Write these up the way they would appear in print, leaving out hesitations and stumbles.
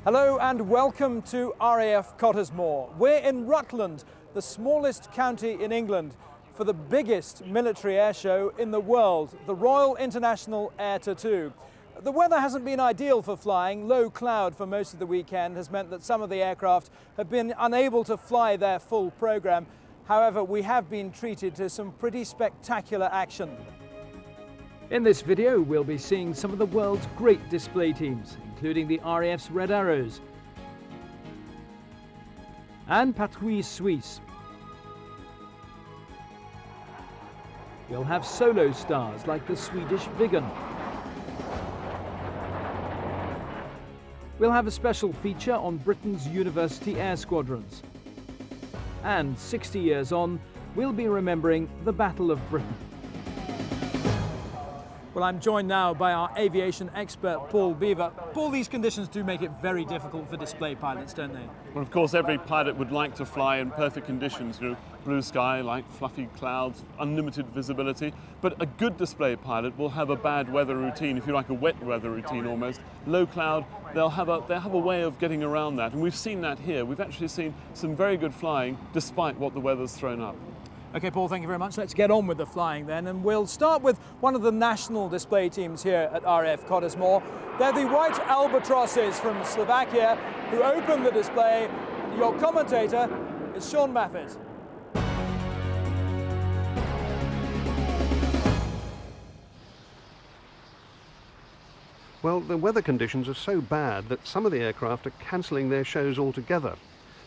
Hello and welcome to RAF Cottesmore. We're in Rutland, the smallest county in England, for the biggest military air show in the world, the Royal International Air Tattoo. The weather hasn't been ideal for flying. Low cloud for most of the weekend has meant that some of the aircraft have been unable to fly their full programme. However, we have been treated to some pretty spectacular action. In this video, we'll be seeing some of the world's great display teams, including the RAF's Red Arrows and Patrouille Suisse. We'll have solo stars like the Swedish Viggen. We'll have a special feature on Britain's university air squadrons. And 60 years on, we'll be remembering the Battle of Britain. Well, I'm joined now by our aviation expert, Paul Beaver. Paul, these conditions do make it very difficult for display pilots, don't they? Well, of course, every pilot would like to fly in perfect conditions, blue sky, light fluffy clouds, unlimited visibility. But a good display pilot will have a bad weather routine, if you like, a wet weather routine almost. Low cloud, they'll have a way of getting around that. And we've seen that here. We've actually seen some very good flying despite what the weather's thrown up. OK, Paul, thank you very much. Let's get on with the flying then. And we'll start with one of the national display teams here at RAF Cottesmore. They're the White Albatrosses from Slovakia who open the display. Your commentator is Sean Maffett. Well, the weather conditions are so bad that some of the aircraft are cancelling their shows altogether.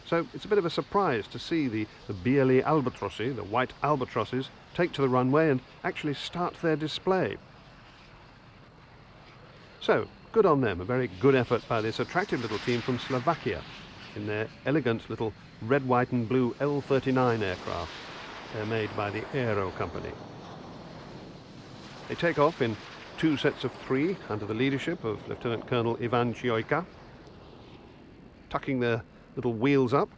So it's a bit of a surprise to see the BLE Albatrossi, the White Albatrosses, take to the runway and actually start their display. So, good on them, a very good effort by this attractive little team from Slovakia in their elegant little red, white and blue L-39 aircraft. They're made by the Aero Company. They take off in 2 sets of 3 under the leadership of Lieutenant Colonel Ivan Chioika, tucking their little wheels up.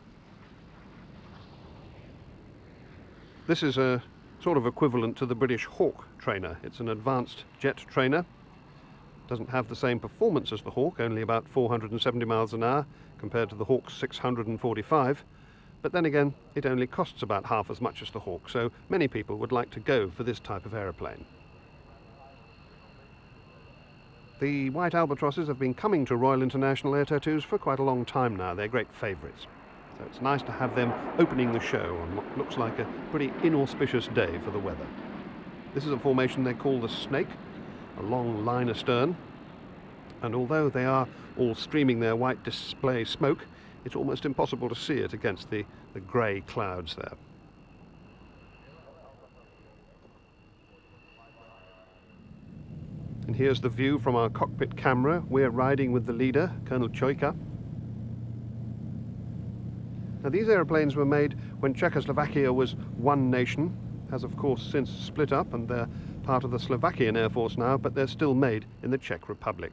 This is a sort of equivalent to the British Hawk trainer. It's an advanced jet trainer. Doesn't have the same performance as the Hawk, only about 470 miles an hour compared to the Hawk's 645. But then again, it only costs about half as much as the Hawk, so many people would like to go for this type of aeroplane. The White Albatrosses have been coming to Royal International Air Tattoos for quite a long time now. They're great favourites. So it's nice to have them opening the show on what looks like a pretty inauspicious day for the weather. This is a formation they call the Snake, a long line astern. And although they are all streaming their white display smoke, it's almost impossible to see it against the grey clouds there. And here's the view from our cockpit camera. We're riding with the leader, Colonel Chioika. Now, these aeroplanes were made when Czechoslovakia was one nation, has of course since split up, and they're part of the Slovakian Air Force now, but they're still made in the Czech Republic.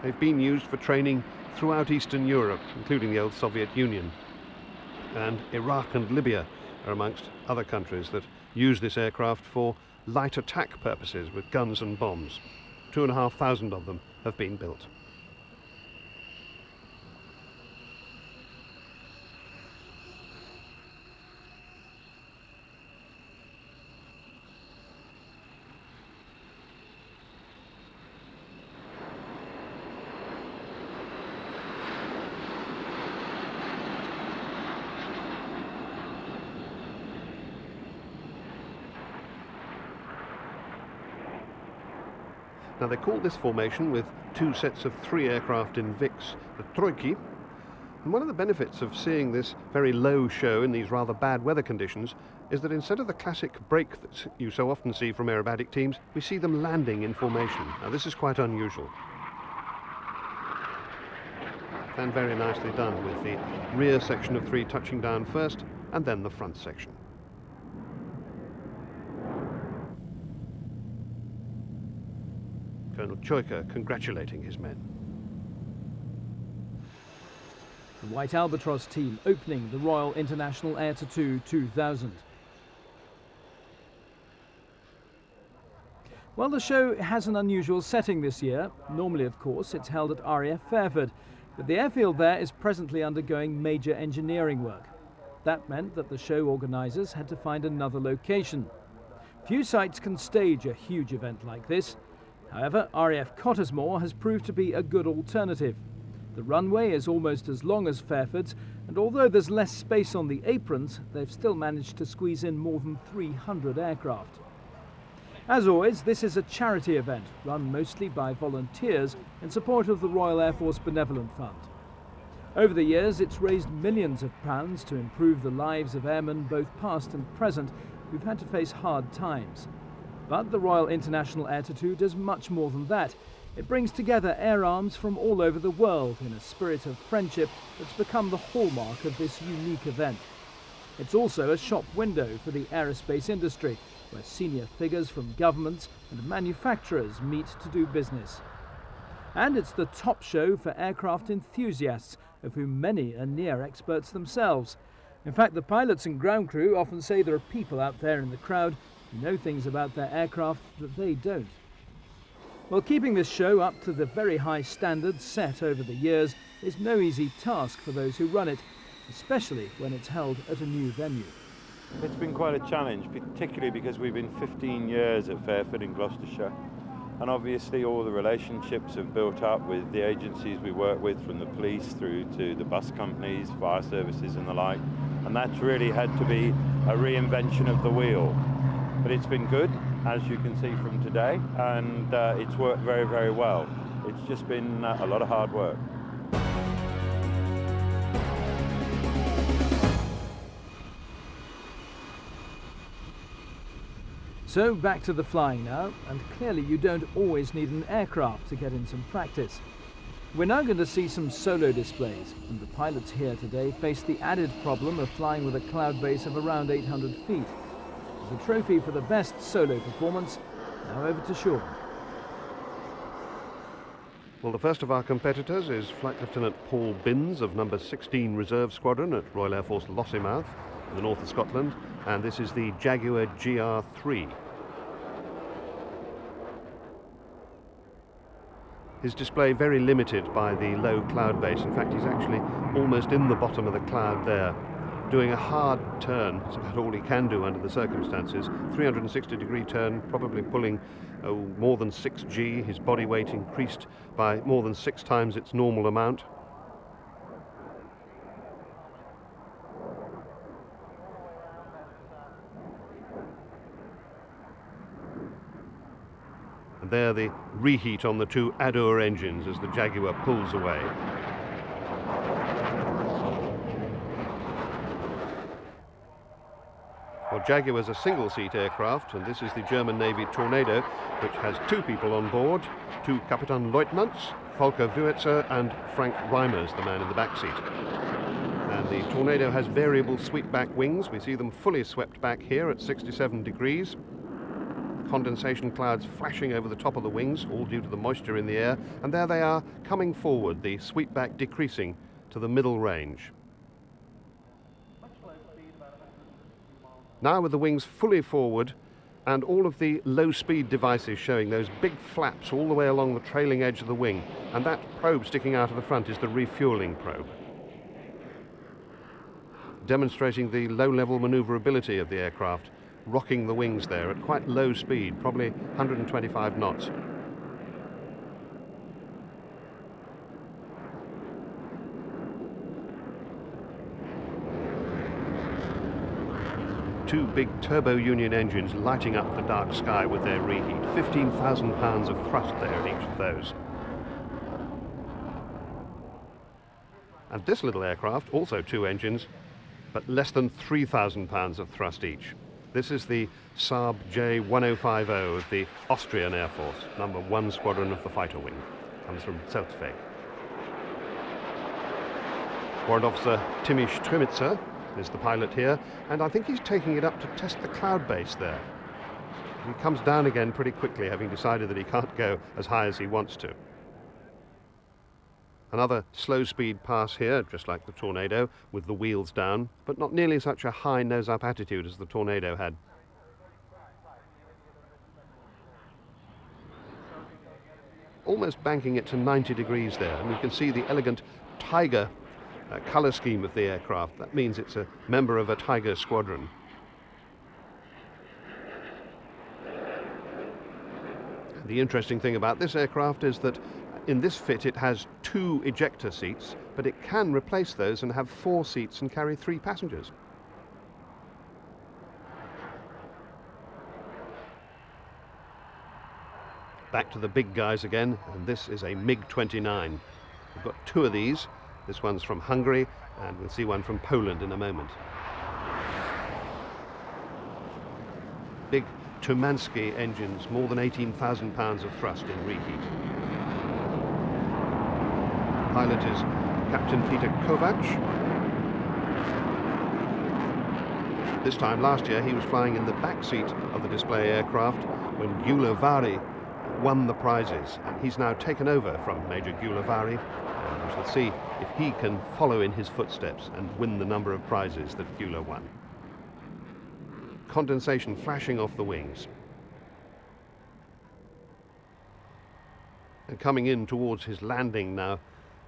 They've been used for training throughout Eastern Europe, including the old Soviet Union, and Iraq and Libya are amongst other countries that use this aircraft for light attack purposes with guns and bombs. 2,500 of them have been built. Now, they call this formation with 2 sets of 3 aircraft in VIX, the Trojki. And one of the benefits of seeing this very low show in these rather bad weather conditions is that instead of the classic break that you so often see from aerobatic teams, we see them landing in formation. Now, this is quite unusual. And very nicely done, with the rear section of 3 touching down first, and then the front section. Colonel Chioika congratulating his men. The White Albatross team opening the Royal International Air Tattoo 2000. Well, the show has an unusual setting this year. Normally, of course, it's held at RAF Fairford, but the airfield there is presently undergoing major engineering work. That meant that the show organisers had to find another location. Few sites can stage a huge event like this. However, RAF Cottesmore has proved to be a good alternative. The runway is almost as long as Fairford's, and although there's less space on the aprons, they've still managed to squeeze in more than 300 aircraft. As always, this is a charity event run mostly by volunteers in support of the Royal Air Force Benevolent Fund. Over the years, it's raised millions of pounds to improve the lives of airmen, both past and present, who've had to face hard times. But the Royal International Air Tattoo does much more than that. It brings together air arms from all over the world in a spirit of friendship that's become the hallmark of this unique event. It's also a shop window for the aerospace industry, where senior figures from governments and manufacturers meet to do business. And it's the top show for aircraft enthusiasts, of whom many are near experts themselves. In fact, the pilots and ground crew often say there are people out there in the crowd who know things about their aircraft that they don't. Well, keeping this show up to the very high standards set over the years is no easy task for those who run it, especially when it's held at a new venue. It's been quite a challenge, particularly because we've been 15 years at Fairford in Gloucestershire, and obviously all the relationships have built up with the agencies we work with, from the police through to the bus companies, fire services and the like, and that's really had to be a reinvention of the wheel. But it's been good, as you can see from today, and it's worked very, very well. It's just been a lot of hard work. So back to the flying now, and clearly you don't always need an aircraft to get in some practice. We're now going to see some solo displays, and the pilots here today face the added problem of flying with a cloud base of around 800 feet. As a trophy for the best solo performance, now over to Sean. Well, the first of our competitors is Flight Lieutenant Paul Binns of number 16 Reserve Squadron at Royal Air Force Lossiemouth in the north of Scotland, and this is the Jaguar GR3. His display very limited by the low cloud base. In fact, he's actually almost in the bottom of the cloud there, doing a hard turn. It's about all he can do under the circumstances. 360-degree turn, probably pulling more than 6G, his body weight increased by more than 6 times its normal amount. And there the reheat on the 2 Adour engines as the Jaguar pulls away. Well, Jaguar is a single-seat aircraft, and this is the German Navy Tornado, which has 2 people on board, 2 Kapitänleutnants, Volker Wüetzer and Frank Reimers, the man in the back seat. And the Tornado has variable sweep-back wings. We see them fully swept back here at 67 degrees. Condensation clouds flashing over the top of the wings, all due to the moisture in the air, and there they are coming forward, the sweepback decreasing to the middle range. Now with the wings fully forward and all of the low-speed devices showing those big flaps all the way along the trailing edge of the wing, and that probe sticking out of the front is the refueling probe, demonstrating the low-level maneuverability of the aircraft, rocking the wings there at quite low speed, probably 125 knots. Two big Turbo Union engines lighting up the dark sky with their reheat. 15,000 pounds of thrust there in each of those. And this little aircraft, also 2 engines, but less than 3,000 pounds of thrust each. This is the Saab J1050 of the Austrian Air Force, number 1 Squadron of the Fighter Wing. Comes from Zeltweg. Warrant Officer Timmy Strömitzer is the pilot here, and I think he's taking it up to test the cloud base there. He comes down again pretty quickly, having decided that he can't go as high as he wants to. Another slow-speed pass here, just like the Tornado, with the wheels down, but not nearly such a high nose-up attitude as the Tornado had. almost banking it to 90 degrees there, and you can see the elegant tiger colour scheme of the aircraft. That means it's a member of a Tiger squadron. The interesting thing about this aircraft is that in this fit it has 2 ejector seats, but it can replace those and have 4 seats and carry 3 passengers. Back to the big guys again, and this is a MiG-29. We've got 2 of these. This one's from Hungary, and we'll see one from Poland in a moment. Big Tumansky engines, more than 18,000 pounds of thrust in reheat. Pilot is Captain Peter Kovac. This time last year he was flying in the back seat of the display aircraft when Gyula Vari won the prizes, and he's now taken over from Major Gyula Vari, and we shall see if he can follow in his footsteps and win the number of prizes that Gyula won. Condensation flashing off the wings. And coming in towards his landing now,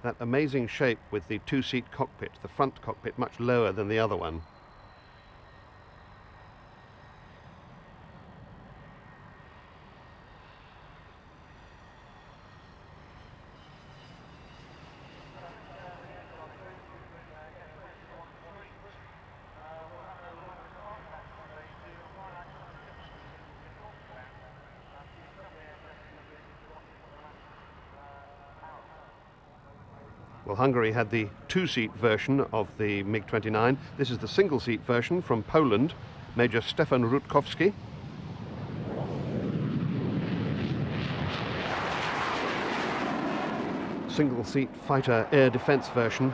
that amazing shape with the 2-seat cockpit, the front cockpit much lower than the other one. Well, Hungary had the 2-seat version of the MiG-29. This is the single-seat version from Poland, Major Stefan Rutkowski. Single-seat fighter air defense version.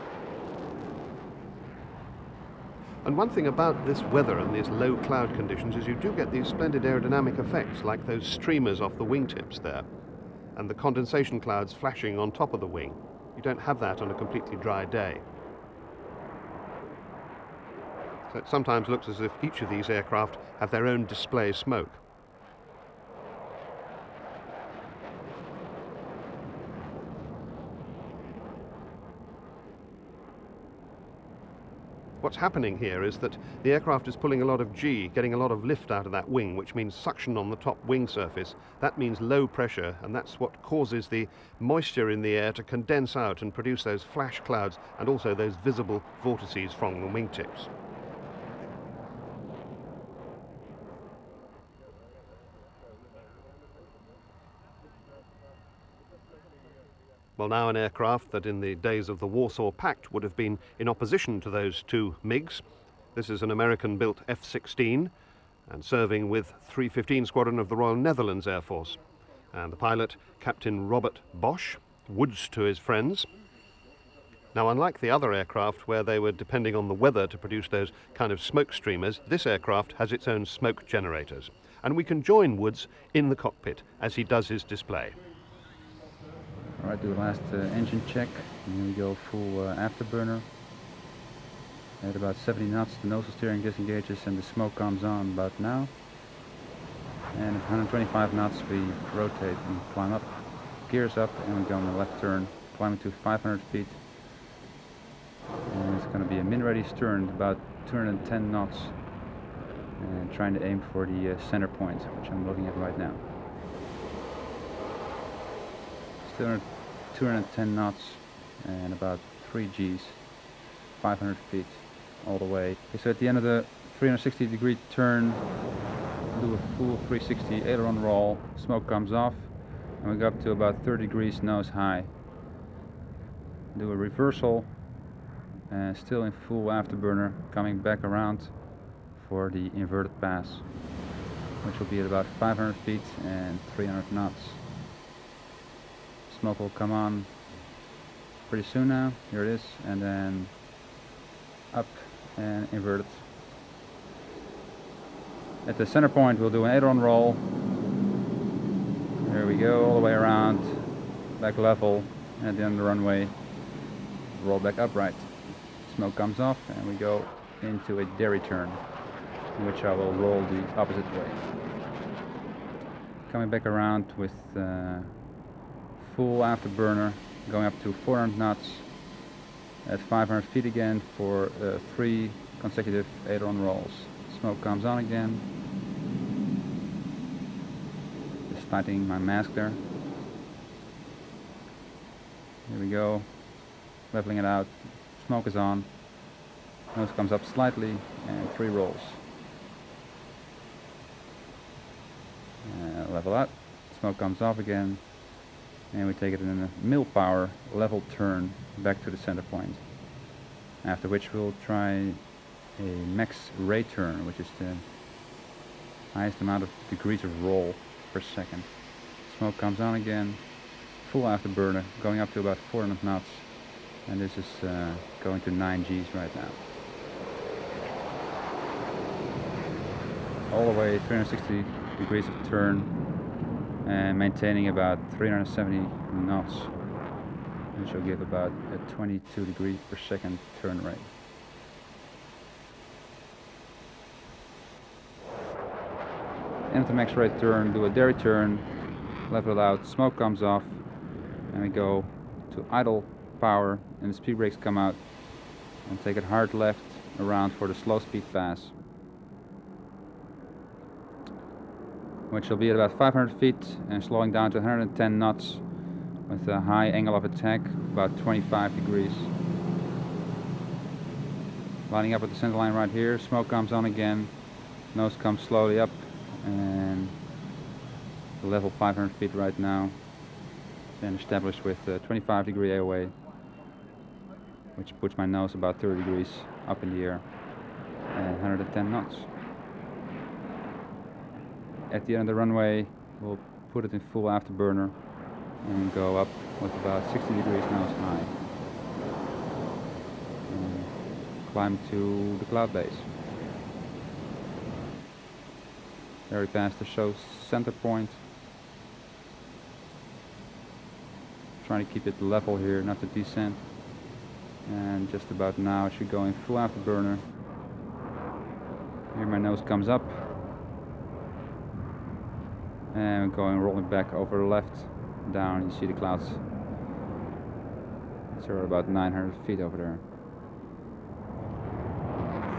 And one thing about this weather and these low cloud conditions is you do get these splendid aerodynamic effects, like those streamers off the wingtips there, and the condensation clouds flashing on top of the wing. You don't have that on a completely dry day. So it sometimes looks as if each of these aircraft have their own display smoke. What's happening here is that the aircraft is pulling a lot of G, getting a lot of lift out of that wing, which means suction on the top wing surface. That means low pressure, and that's what causes the moisture in the air to condense out and produce those flash clouds and also those visible vortices from the wingtips. Well, now an aircraft that in the days of the Warsaw Pact would have been in opposition to those 2 MiGs. This is an American-built F-16 and serving with 315 Squadron of the Royal Netherlands Air Force. And the pilot, Captain Robert Bosch, woods to his friends. Now, unlike the other aircraft where they were depending on the weather to produce those kind of smoke streamers, this aircraft has its own smoke generators. And we can join Woods in the cockpit as he does his display. All right, do the last engine check. And here we go, full afterburner. At about 70 knots, the nose steering disengages and the smoke comes on about now. And at 125 knots, we rotate and climb up, gears up, and we go on the left turn, climbing to 500 feet. And it's going to be a min-ready stern, about 210 knots, and trying to aim for the center point, which I'm looking at right now. Still 210 knots and about 3 Gs, 500 feet all the way. Okay, so at the end of the 360-degree turn, do a full 360 aileron roll, smoke comes off, and we go up to about 30 degrees nose high. Do a reversal, and still in full afterburner, coming back around for the inverted pass, which will be at about 500 feet and 300 knots. Smoke will come on pretty soon now. Here it is, and then up and inverted. At the center point we'll do an aileron roll. There we go, all the way around, back level, and at the end of the runway roll back upright. Smoke comes off and we go into a derry turn, in which I will roll the opposite way. Coming back around with full full afterburner, going up to 400 knots at 500 feet again for 3 consecutive aileron rolls. Smoke comes on again. Just tightening my mask there. Here we go. Leveling it out. Smoke is on. Nose comes up slightly and 3 rolls. Level out. Smoke comes off again. And we take it in a mill power level turn back to the center point. After which we'll try a max ray turn, which is the highest amount of degrees of roll per second. Smoke comes on again. Full afterburner, going up to about 400 knots. And this is going to 9 Gs right now. All the way 360 degrees of turn. And maintaining about 370 knots, which will give about a 22 degrees per second turn rate. End of the max rate turn, do a derry turn, level it out, smoke comes off, and we go to idle power, and the speed brakes come out, and take it hard left around for the slow speed pass, which will be at about 500 feet and slowing down to 110 knots with a high angle of attack, about 25 degrees. Lining up with the center line right here, smoke comes on again, nose comes slowly up, and level 500 feet right now, and established with 25 degree AOA, which puts my nose about 30 degrees up in the air, and 110 knots. At the end of the runway, we'll put it in full afterburner and go up with about 60 degrees nose high. And climb to the cloud base. Very past the show's center point. Trying to keep it level here, not to descend. And just about now it should go in full afterburner. Here my nose comes up. And going rolling back over the left, down, you see the clouds. So we're about 900 feet over there.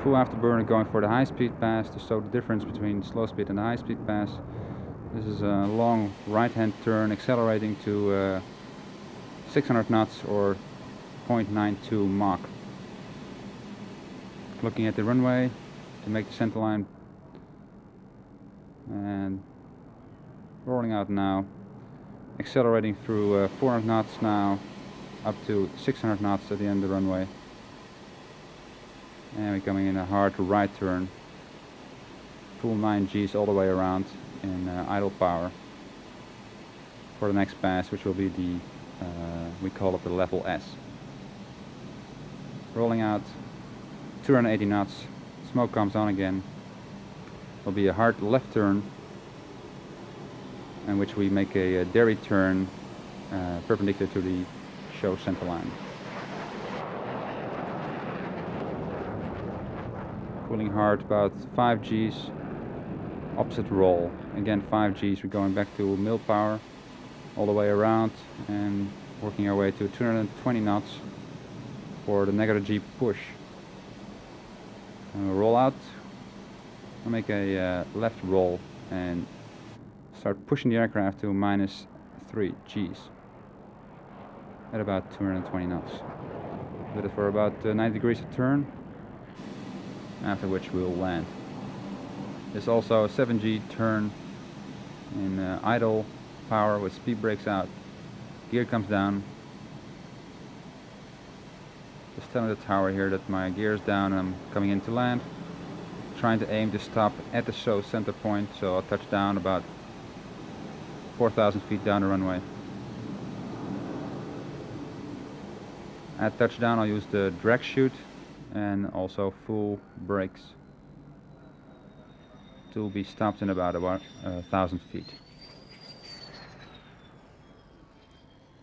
Full afterburner going for the high speed pass to show the difference between slow speed and the high speed pass. This is a long right hand turn accelerating to 600 knots or 0.92 Mach. Looking at the runway to make the center line and rolling out now, accelerating through 400 knots now, up to 600 knots at the end of the runway. And we're coming in a hard right turn, full 9 Gs all the way around in idle power for the next pass, which will be the, we call it the level S. Rolling out, 280 knots, smoke comes on again. Will be a hard left turn, in which we make a derry turn perpendicular to the show center line. Pulling hard, about 5 Gs, opposite roll. Again 5 Gs, we're going back to mill power all the way around and working our way to 220 knots for the negative G push. And we'll roll out, we'll make a left roll and start pushing the aircraft to minus 3 Gs at about 220 knots. Did it for about 90 degrees of turn, after which we'll land. There's also a 7G turn in idle power with speed brakes out. Gear comes down. Just telling the tower here that my gear is down and I'm coming in to land. Trying to aim to stop at the show center point, so I'll touch down about 4,000 feet down the runway. At touchdown I'll use the drag chute and also full brakes to be stopped in about 1,000 feet.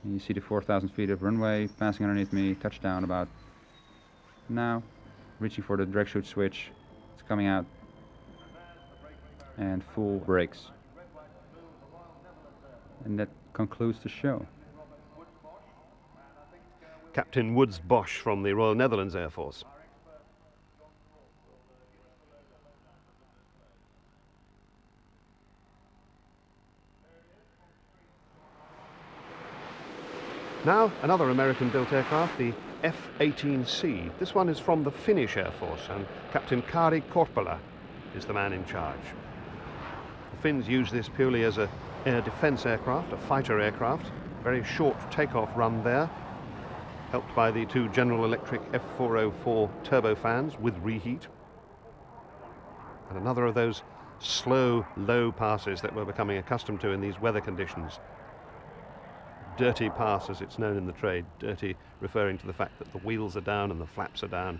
And you see the 4,000 feet of runway passing underneath me, touchdown about now, reaching for the drag chute switch, it's coming out, and full brakes. And that concludes the show. Captain Woods Bosch from the Royal Netherlands Air Force. Now another American-built aircraft, the F-18C. This one is from the Finnish Air Force, and Captain Kari Korpela is the man in charge. The Finns use this purely as an air defence aircraft, a fighter aircraft. Very short takeoff run there, helped by the two General Electric F404 turbofans with reheat. And another of those slow, low passes that we're becoming accustomed to in these weather conditions. Dirty pass, as it's known in the trade. Dirty referring to the fact that the wheels are down and the flaps are down,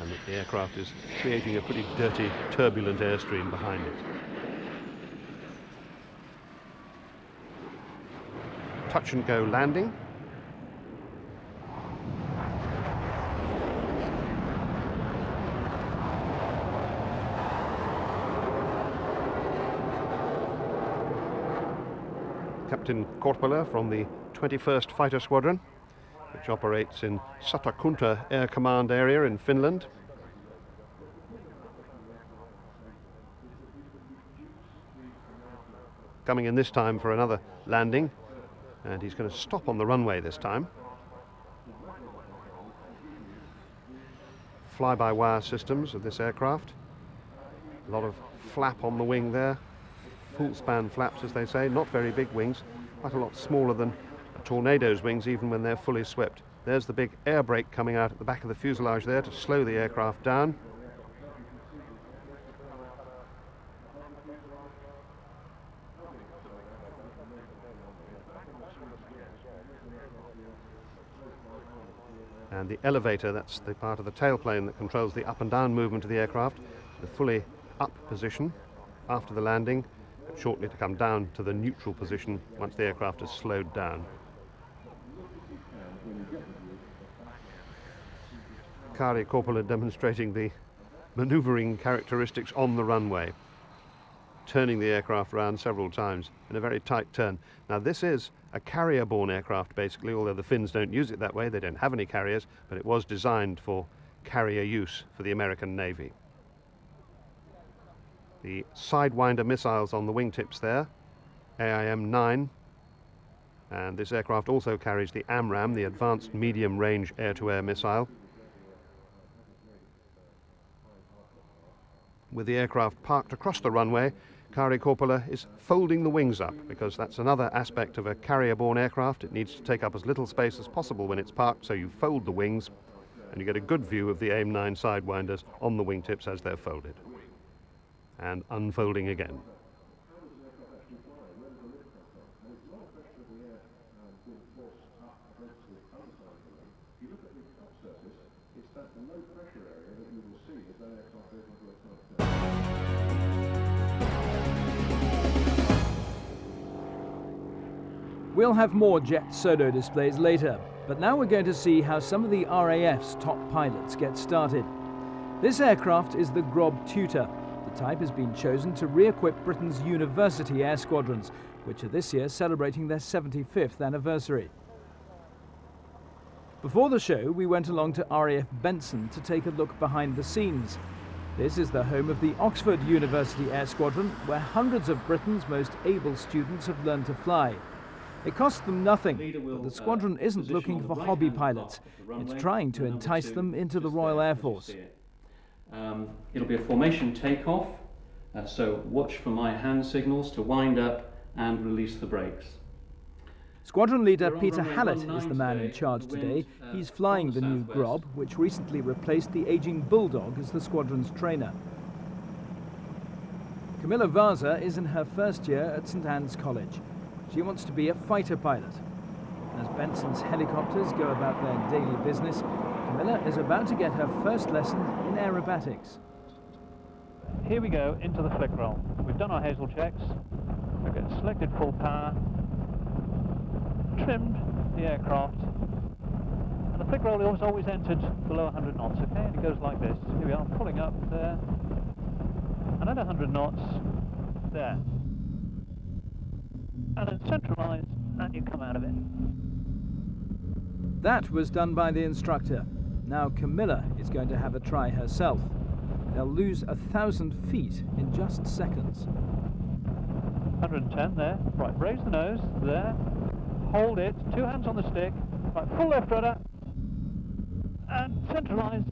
and that the aircraft is creating a pretty dirty, turbulent airstream behind it. Touch and go landing. Captain Korpela from the 21st Fighter Squadron, which operates in Satakunta Air Command area in Finland. Coming in this time for another landing, and he's going to stop on the runway this time. Fly-by-wire systems of this aircraft. A lot of flap on the wing there. Full span flaps, as they say, not very big wings, quite a lot smaller than a tornado's wings even when they're fully swept. There's the big air brake coming out at the back of the fuselage there to slow the aircraft down. And the elevator, that's the part of the tailplane that controls the up and down movement of the aircraft, the fully up position after the landing, but shortly to come down to the neutral position once the aircraft is slowed down. Kari Korpela demonstrating the manoeuvring characteristics on the runway, turning the aircraft around several times in a very tight turn. Now this is a carrier-borne aircraft basically, although the Finns don't use it that way. They don't have any carriers, but it was designed for carrier use for the American Navy. The Sidewinder missiles on the wingtips there, AIM-9, and this aircraft also carries the AMRAAM, the Advanced Medium Range Air-to-Air Missile. With the aircraft parked across the runway, Kari Korpela is folding the wings up, because that's another aspect of a carrier-borne aircraft. It needs to take up as little space as possible when it's parked, so you fold the wings and you get a good view of the AIM-9 Sidewinders on the wingtips as they're folded. And unfolding again. We'll have more jet sodo displays later, but now we're going to see how some of the RAF's top pilots get started. This aircraft is the Grob Tutor. The type has been chosen to re-equip Britain's university air squadrons, which are this year celebrating their 75th anniversary. Before the show, we went along to RAF Benson to take a look behind the scenes. This is the home of the Oxford University Air Squadron, where hundreds of Britain's most able students have learned to fly. It costs them nothing, but the squadron isn't looking for hobby pilots. It's trying to entice them into the Royal Air Force. It'll be a formation takeoff, so watch for my hand signals to wind up and release the brakes. Squadron leader Peter Hallett is the man in charge today. He's flying the new Grob, which recently replaced the aging Bulldog as the squadron's trainer. Camilla Vaza is in her first year at St Anne's College. She wants to be a fighter pilot. As Benson's helicopters go about their daily business, Camilla is about to get her first lesson in aerobatics. Here we go into the flick roll. We've done our Hazel checks. We've got selected full power, trimmed the aircraft, and the flick roll is always entered below 100 knots, okay? And it goes like this. Here we are, pulling up there, and at 100 knots, there. And then centralise, and you come out of it. That was done by the instructor. Now Camilla is going to have a try herself. They'll lose 1,000 feet in just seconds. 110 there. Right, raise the nose, there. Hold it, 2 hands on the stick. Right, full left rudder. And centralise.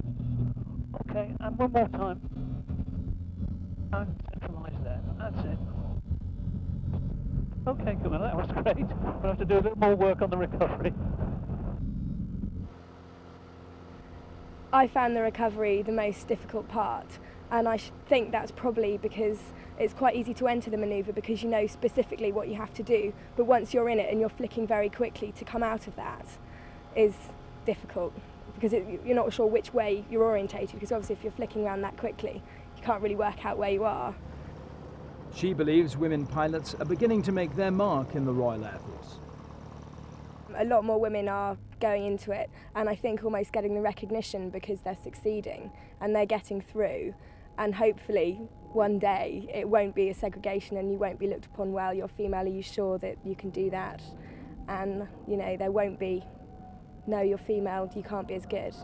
Okay, and one more time. And centralise there, that's it. Okay, Camilla, that was great. We'll have to do a little more work on the recovery. I found the recovery the most difficult part, and I think that's probably because it's quite easy to enter the manoeuvre because you know specifically what you have to do, but once you're in it and you're flicking very quickly, to come out of that is difficult because you're not sure which way you're orientated, because obviously if you're flicking around that quickly you can't really work out where you are. She believes women pilots are beginning to make their mark in the Royal Air Force. A lot more women are going into it, and I think almost getting the recognition because they're succeeding and they're getting through, and hopefully one day it won't be a segregation and you won't be looked upon, well, you're female, are you sure that you can do that? And you know, there won't be, no, you're female, you can't be as good.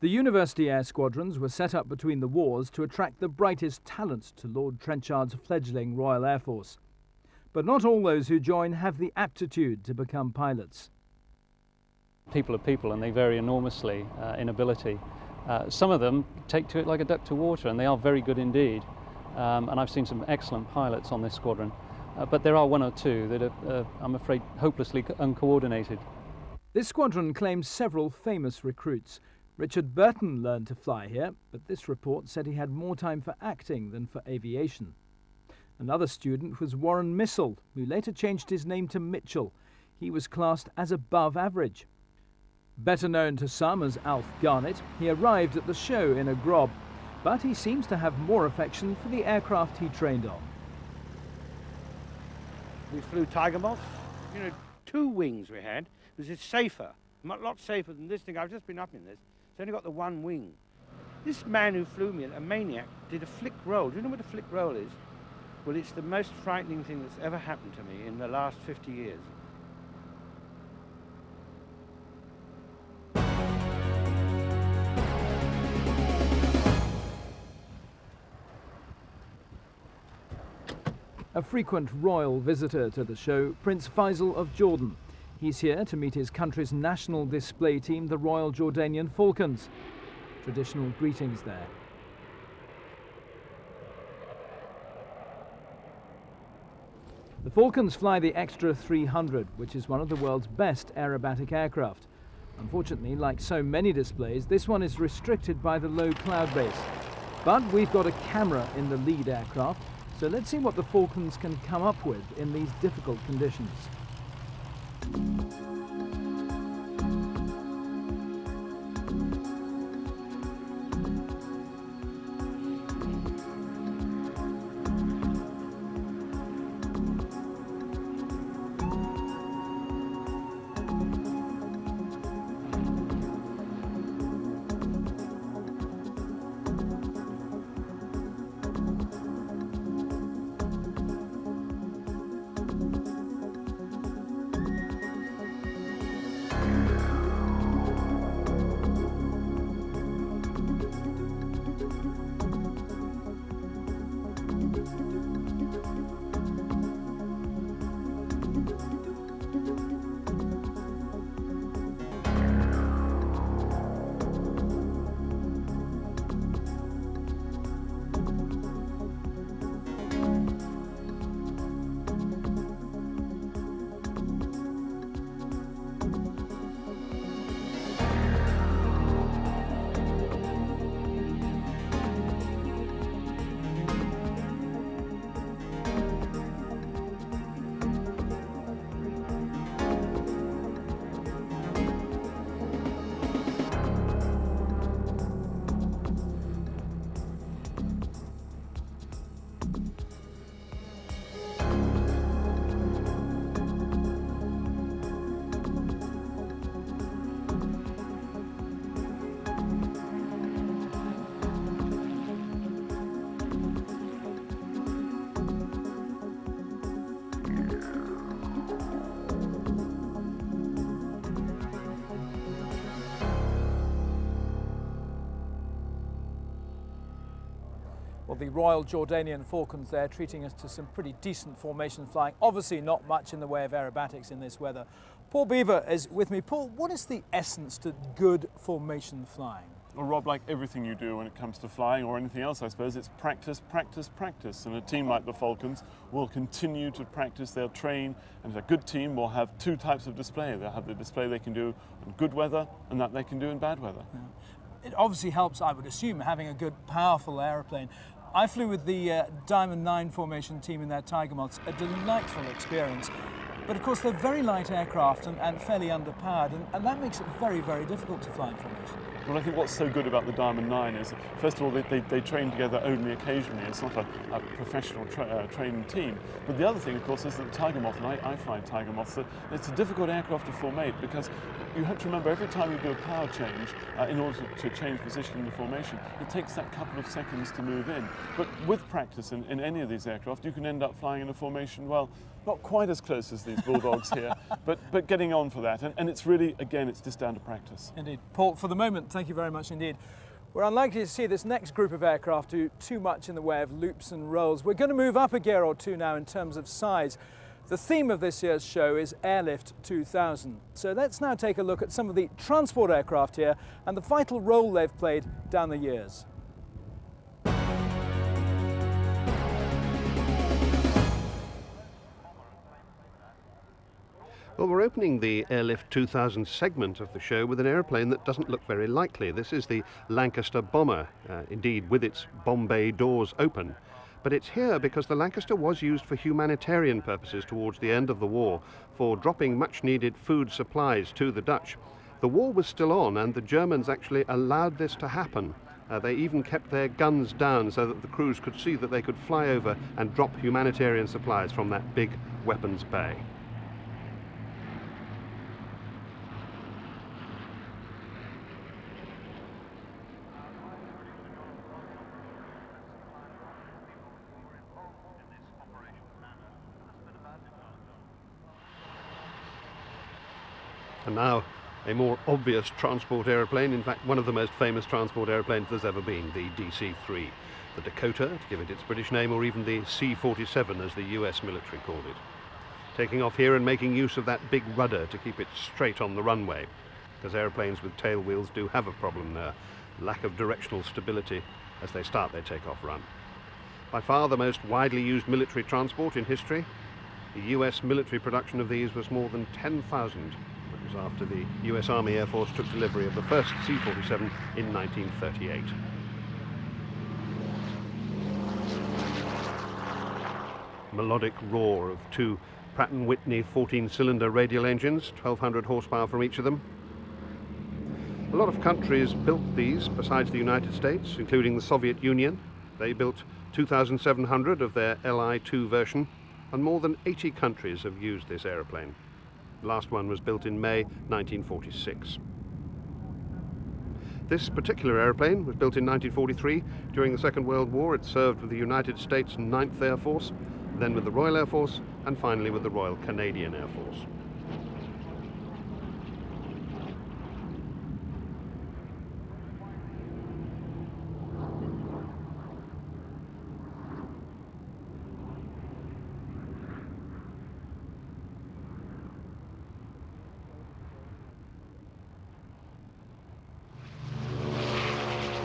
The University Air Squadrons were set up between the wars to attract the brightest talent to Lord Trenchard's fledgling Royal Air Force. But not all those who join have the aptitude to become pilots. People are people and they vary enormously in ability. Some of them take to it like a duck to water, and they are very good indeed. And I've seen some excellent pilots on this squadron, but there are one or two that are, I'm afraid, hopelessly uncoordinated. This squadron claims several famous recruits. Richard Burton learned to fly here, but this report said he had more time for acting than for aviation. Another student was Warren Missel, who later changed his name to Mitchell. He was classed as above average. Better known to some as Alf Garnett, he arrived at the show in a Grob, but he seems to have more affection for the aircraft he trained on. We flew Tiger Moths, 2 wings we had, because it's safer, a lot safer than this thing. I've just been up in this. It's only got the 1 wing. This man who flew me, a maniac, did a flick roll. Do you know what a flick roll is? Well, it's the most frightening thing that's ever happened to me in the last 50 years. A frequent royal visitor to the show, Prince Faisal of Jordan. He's here to meet his country's national display team, the Royal Jordanian Falcons. Traditional greetings there. The Falcons fly the Extra 300, which is one of the world's best aerobatic aircraft. Unfortunately, like so many displays, this one is restricted by the low cloud base. But we've got a camera in the lead aircraft, so let's see what the Falcons can come up with in these difficult conditions. Well, the Royal Jordanian Falcons there treating us to some pretty decent formation flying. Obviously not much in the way of aerobatics in this weather. Paul Beaver is with me. Paul, what is the essence to good formation flying? Well, Rob, like everything you do when it comes to flying or anything else, I suppose, it's practice, practice, practice. And a team like the Falcons will continue to practice, they'll train, and a good team will have two types of display. They'll have the display they can do in good weather and that they can do in bad weather. Yeah. It obviously helps, I would assume, having a good, powerful aeroplane. I flew with the Diamond 9 formation team in their Tiger Moths, a delightful experience. But of course they're very light aircraft and fairly underpowered, and that makes it very, very difficult to fly in formation. Well, I think what's so good about the Diamond 9 is, first of all, they train together only occasionally. It's not a professional trained team. But the other thing, of course, is that the Tiger Moth, and I fly Tiger Moths, it's a difficult aircraft to formate because you have to remember every time you do a power change, in order to change position in the formation, it takes that couple of seconds to move in. But with practice in any of these aircraft, you can end up flying in a formation, well, not quite as close as these Bulldogs here, but getting on for that. And it's really, again, it's just down to practice. Indeed. Paul, for the moment, thank you very much indeed. We're unlikely to see this next group of aircraft do too much in the way of loops and rolls. We're going to move up a gear or two now in terms of size. The theme of this year's show is Airlift 2000. So let's now take a look at some of the transport aircraft here and the vital role they've played down the years. Well, we're opening the Airlift 2000 segment of the show with an aeroplane that doesn't look very likely. This is the Lancaster bomber, indeed with its bomb bay doors open. But it's here because the Lancaster was used for humanitarian purposes towards the end of the war, for dropping much needed food supplies to the Dutch. The war was still on and the Germans actually allowed this to happen. They even kept their guns down so that the crews could see that they could fly over and drop humanitarian supplies from that big weapons bay. And now a more obvious transport aeroplane, in fact one of the most famous transport aeroplanes there's ever been, the DC-3. The Dakota, to give it its British name, or even the C-47 as the US military called it. Taking off here and making use of that big rudder to keep it straight on the runway, because aeroplanes with tail wheels do have a problem there, lack of directional stability as they start their takeoff run. By far the most widely used military transport in history, the US military production of these was more than 10,000. After the US Army Air Force took delivery of the first C-47 in 1938. Melodic roar of two Pratt & Whitney 14-cylinder radial engines, 1,200 horsepower from each of them. A lot of countries built these besides the United States, including the Soviet Union. They built 2,700 of their Li-2 version, and more than 80 countries have used this aeroplane. The last one was built in May 1946. This particular aeroplane was built in 1943. During the Second World War, it served with the United States 9th Air Force, then with the Royal Air Force, and finally with the Royal Canadian Air Force.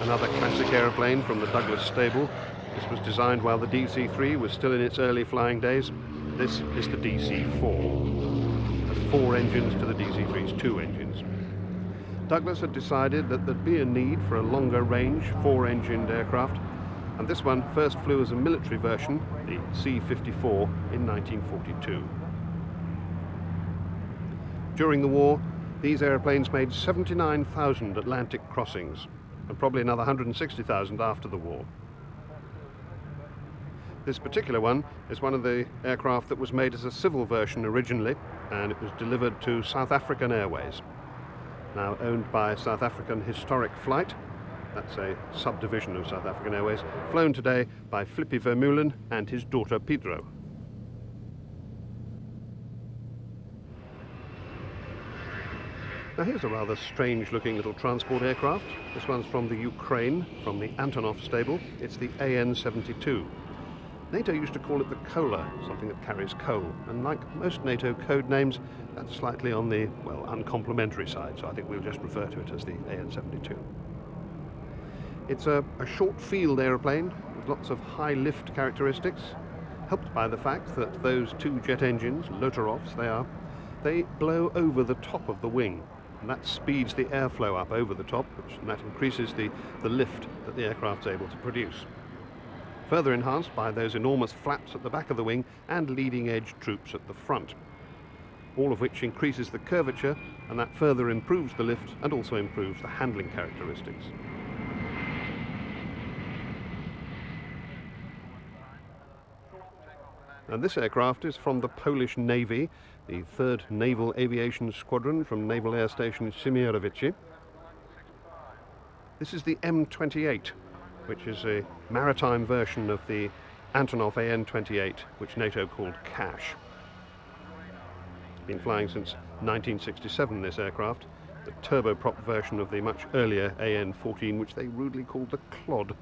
Another classic aeroplane from the Douglas stable. This was designed while the DC-3 was still in its early flying days. This is the DC-4. There's 4 engines to the DC-3's 2 engines. Douglas had decided that there'd be a need for a longer range 4-engined aircraft, and this one first flew as a military version, the C-54, in 1942. During the war, these airplanes made 79,000 Atlantic crossings, and probably another 160,000 after the war. This particular one is one of the aircraft that was made as a civil version originally, and it was delivered to South African Airways, now owned by South African Historic Flight. That's a subdivision of South African Airways, flown today by Flippy Vermeulen and his daughter Pedro. Now here's a rather strange looking little transport aircraft. This one's from the Ukraine, from the Antonov stable. It's the AN-72. NATO used to call it the Kola, something that carries coal, and like most NATO code names, that's slightly on the, well, uncomplimentary side, so I think we'll just refer to it as the AN-72. It's a short field aeroplane with lots of high lift characteristics, helped by the fact that those two jet engines, Lotarovs they blow over the top of the wing, and that speeds the airflow up over the top, and that increases the lift that the aircraft's able to produce. Further enhanced by those enormous flaps at the back of the wing and leading edge troops at the front, all of which increases the curvature, and that further improves the lift and also improves the handling characteristics. And this aircraft is from the Polish Navy, the 3rd Naval Aviation Squadron from Naval Air Station Siemierowice. This is the M28, which is a maritime version of the Antonov AN-28, which NATO called Cash. It's been flying since 1967, this aircraft, the turboprop version of the much earlier AN-14, which they rudely called the Clod.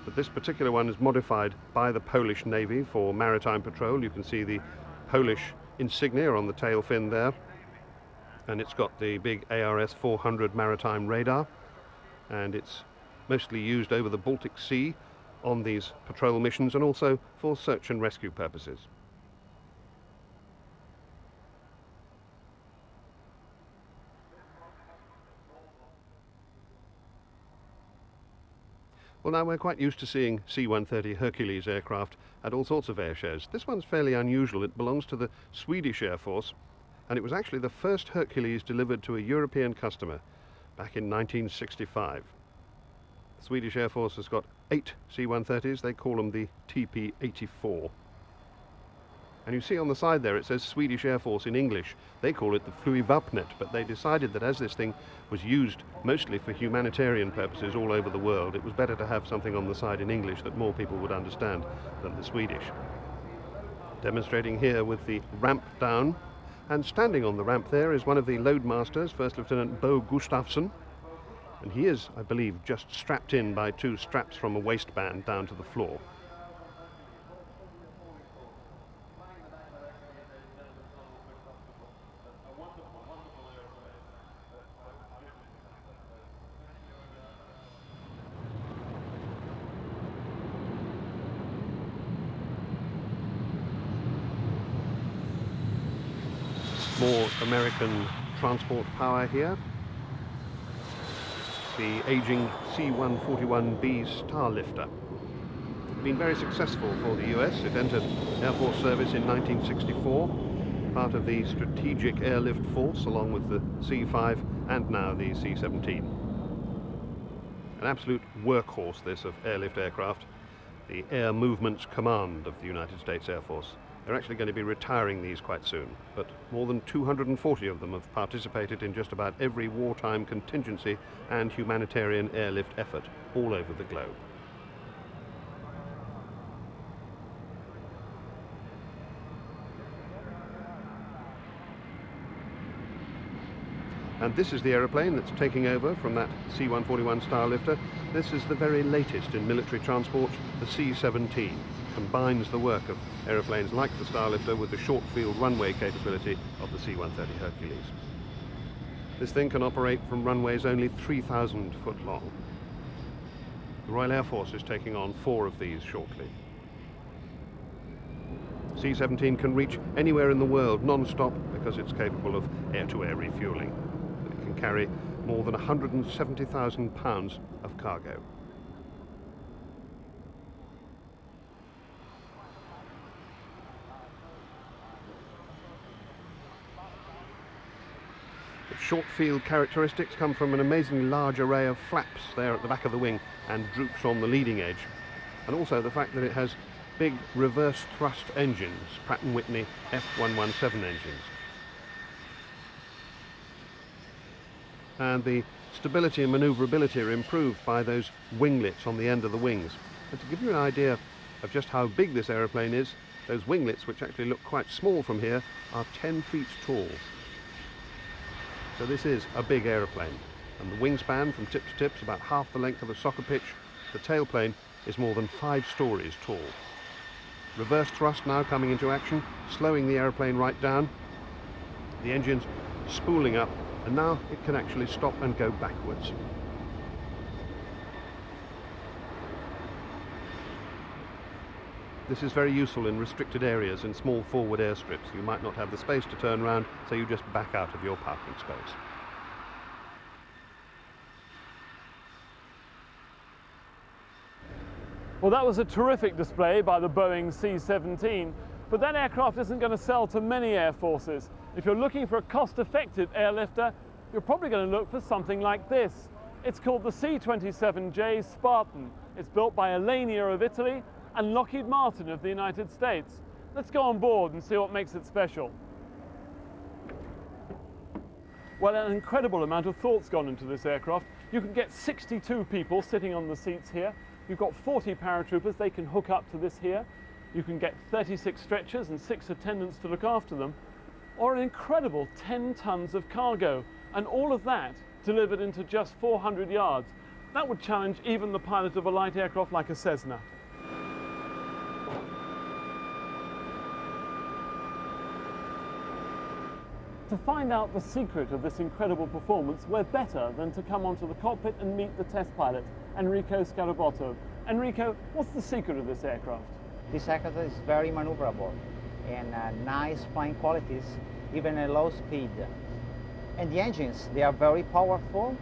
But this particular one is modified by the Polish Navy for maritime patrol. You can see the Polish insignia on the tail fin there, and it's got the big ARS 400 maritime radar, and it's mostly used over the Baltic Sea on these patrol missions and also for search and rescue purposes. Well, now we're quite used to seeing C-130 Hercules aircraft at all sorts of air shows. This one's fairly unusual. It belongs to the Swedish Air Force, and it was actually the first Hercules delivered to a European customer back in 1965. The Swedish Air Force has got 8 C-130s. They call them the TP-84. And you see on the side there it says Swedish Air Force in English. They call it the Flygvapnet, but they decided that as this thing was used mostly for humanitarian purposes all over the world, it was better to have something on the side in English that more people would understand than the Swedish. Demonstrating here with the ramp down, and standing on the ramp there is one of the loadmasters, First Lieutenant Bo Gustafsson, and he is, I believe, just strapped in by 2 straps from a waistband down to the floor. More American transport power here. The aging C-141B Starlifter. Been very successful for the US. It entered Air Force service in 1964, part of the Strategic Airlift Force along with the C-5 and now the C-17. An absolute workhorse, this, of airlift aircraft, the Air Movements Command of the United States Air Force. They're actually going to be retiring these quite soon, but more than 240 of them have participated in just about every wartime contingency and humanitarian airlift effort all over the globe. And this is the aeroplane that's taking over from that C-141 Starlifter. This is the very latest in military transport, the C-17. Combines the work of aeroplanes like the Starlifter with the short field runway capability of the C-130 Hercules. This thing can operate from runways only 3,000 foot long. The Royal Air Force is taking on 4 of these shortly. C-17 can reach anywhere in the world non-stop because it's capable of air-to-air refueling. It can carry more than 170,000 pounds of cargo. Short field characteristics come from an amazingly large array of flaps there at the back of the wing and droops on the leading edge, and also the fact that it has big reverse thrust engines, Pratt & Whitney F117 engines. And the stability and manoeuvrability are improved by those winglets on the end of the wings. And to give you an idea of just how big this aeroplane is, those winglets, which actually look quite small from here, are 10 feet tall. So this is a big aeroplane, and the wingspan from tip to tip is about half the length of a soccer pitch. The tailplane is more than 5 stories tall. Reverse thrust now coming into action, slowing the aeroplane right down. The engine's spooling up, and now it can actually stop and go backwards. This is very useful in restricted areas in small forward airstrips. You might not have the space to turn around, so you just back out of your parking space. Well, that was a terrific display by the Boeing C-17, but that aircraft isn't going to sell to many air forces. If you're looking for a cost-effective airlifter, you're probably going to look for something like this. It's called the C-27J Spartan. It's built by Alenia of Italy and Lockheed Martin of the United States. Let's go on board and see what makes it special. Well, an incredible amount of thought's gone into this aircraft. You can get 62 people sitting on the seats here. You've got 40 paratroopers, they can hook up to this here. You can get 36 stretchers and 6 attendants to look after them, or an incredible 10 tons of cargo, and all of that delivered into just 400 yards. That would challenge even the pilot of a light aircraft like a Cessna. To find out the secret of this incredible performance, we're better than to come onto the cockpit and meet the test pilot, Enrico Scarabotto. Enrico, what's the secret of this aircraft? This aircraft is very maneuverable and nice flying qualities, even at low speed. And the engines, they are very powerful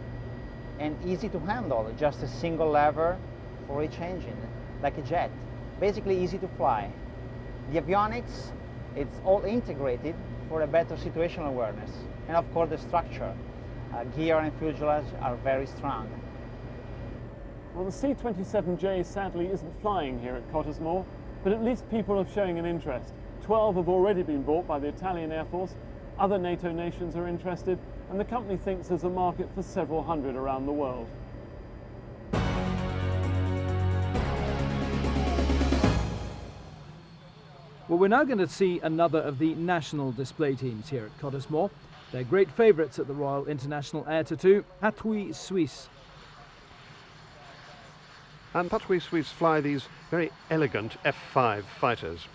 and easy to handle, just a single lever for each engine, like a jet. Basically easy to fly. The avionics, it's all integrated for a better situational awareness. And of course the structure, gear and fuselage are very strong. Well, the C-27J sadly isn't flying here at Cottesmore, but at least people are showing an interest. 12 have already been bought by the Italian Air Force, other NATO nations are interested, and the company thinks there's a market for several hundred around the world. Well, we're now going to see another of the national display teams here at Cottesmore. They're great favourites at the Royal International Air Tattoo, Patrouille Suisse. And Patrouille Suisse fly these very elegant F-5 fighters.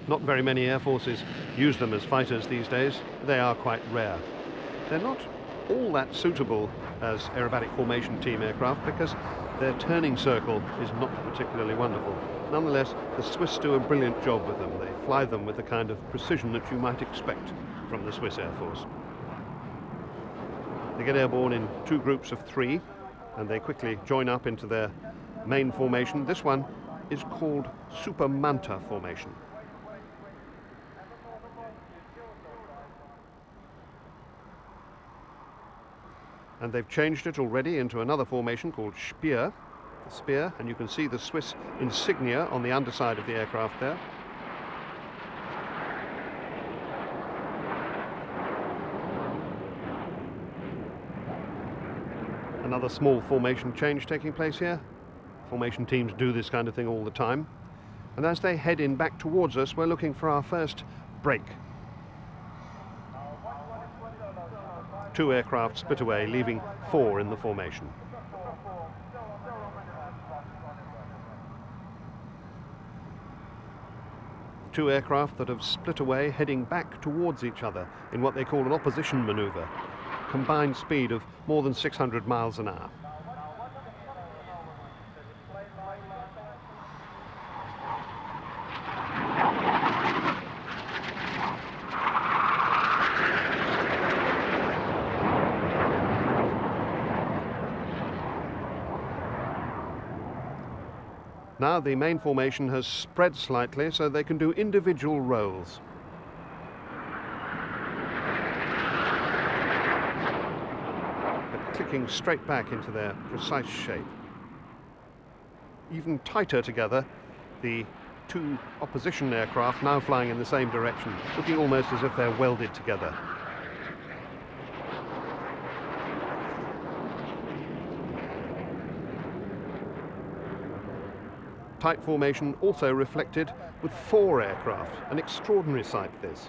Not very many air forces use them as fighters these days. They are quite rare. They're not all that suitable as aerobatic formation team aircraft because their turning circle is not particularly wonderful. Nonetheless, the Swiss do a brilliant job with them. They fly them with the kind of precision that you might expect from the Swiss Air Force. They get airborne in 2 groups of 3, and they quickly join up into their main formation. This one is called Super Manta formation. And they've changed it already into another formation called Speer, the spear, and you can see the Swiss insignia on the underside of the aircraft there. Another small formation change taking place here. Formation teams do this kind of thing all the time. And as they head in back towards us, we're looking for our first break. 2 aircraft split away, leaving 4 in the formation. Two aircraft that have split away, heading back towards each other in what they call an opposition maneuver. Combined speed of more than 600 miles an hour. Now the main formation has spread slightly so they can do individual rolls. They're clicking straight back into their precise shape. Even tighter together, the 2 opposition aircraft now flying in the same direction, looking almost as if they're welded together. Tight formation also reflected with 4 aircraft, an extraordinary sight this.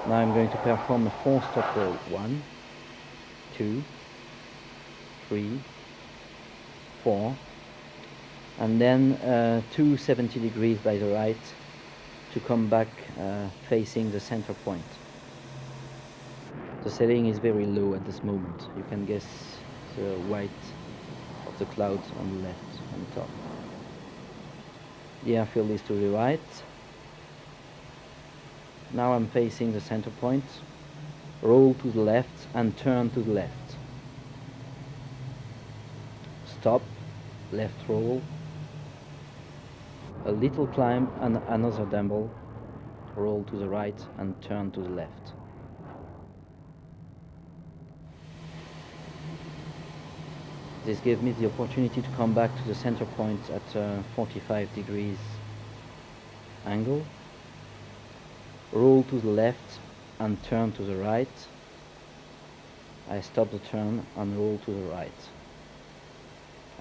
Now I'm going to perform a 4-stop roll. 1, 2, 3, 4, and then 2 70 degrees by the right to come back facing the center point. The setting is very low at this moment. You can guess the white of the clouds on the left, on top. The airfield is to the right. Now I'm facing the center point. Roll to the left and turn to the left. Stop, left roll. A little climb and another dumble. Roll to the right and turn to the left. This gave me the opportunity to come back to the center point at 45 degrees angle. Roll to the left and turn to the right. I stop the turn and roll to the right.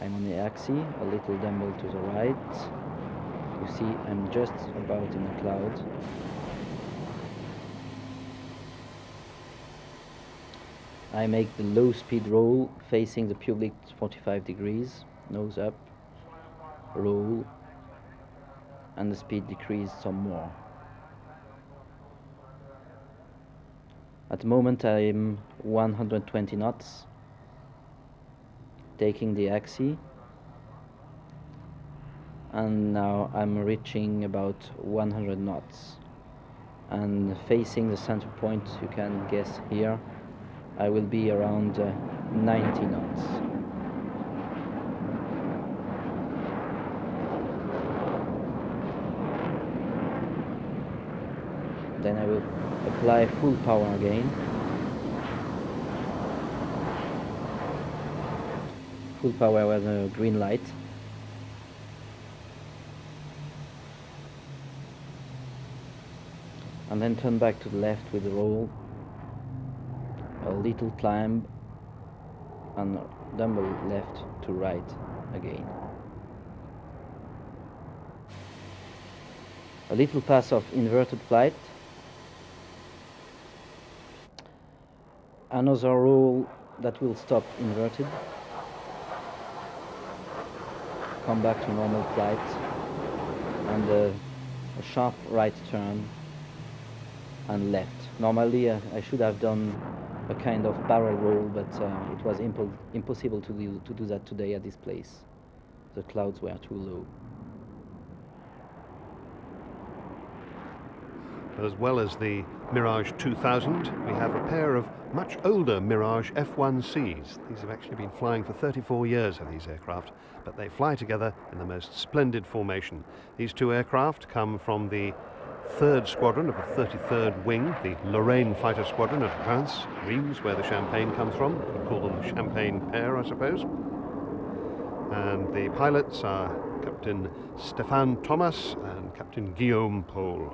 I'm on the axis, a little dumble to the right. You see, I'm just about in the cloud. I make the low speed roll facing the public 45 degrees, nose up, roll, and the speed decrease some more. At the moment I'm 120 knots, taking the axis, and now I'm reaching about 100 knots. And facing the center point, you can guess here, I will be around 90 knots. Then I will apply full power again. Full power with a green light. And then turn back to the left with the roll. A little climb and dumble left to right again. A little pass of inverted flight. Another roll that will stop inverted. Come back to normal flight. And a sharp right turn and left. Normally I should have done a kind of barrel roll, but it was impossible to do that today at this place. The clouds were too low. As well as the Mirage 2000, we have a pair of much older Mirage F1Cs. These have actually been flying for 34 years of these aircraft, but they fly together in the most splendid formation. These two aircraft come from the 3rd Squadron of the 33rd Wing, the Lorraine Fighter Squadron at Reims, Reims, where the champagne comes from. We call them the Champagne Pair, I suppose. And the pilots are Captain Stéphane Thomas and Captain Guillaume Paul.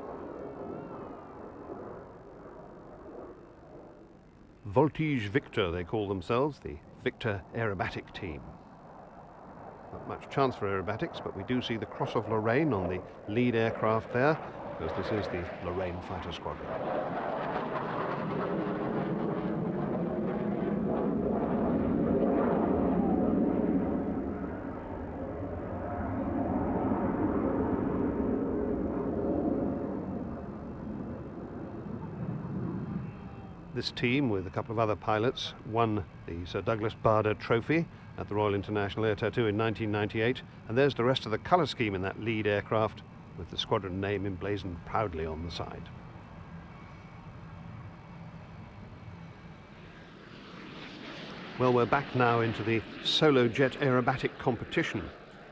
Voltige Victor, they call themselves, the Victor aerobatic team. Not much chance for aerobatics, but we do see the Cross of Lorraine on the lead aircraft there, because this is the Lorraine Fighter Squadron. This team, with a couple of other pilots, won the Sir Douglas Bader Trophy at the Royal International Air Tattoo in 1998, and there's the rest of the colour scheme in that lead aircraft, with the squadron name emblazoned proudly on the side. Well, we're back now into the solo jet aerobatic competition,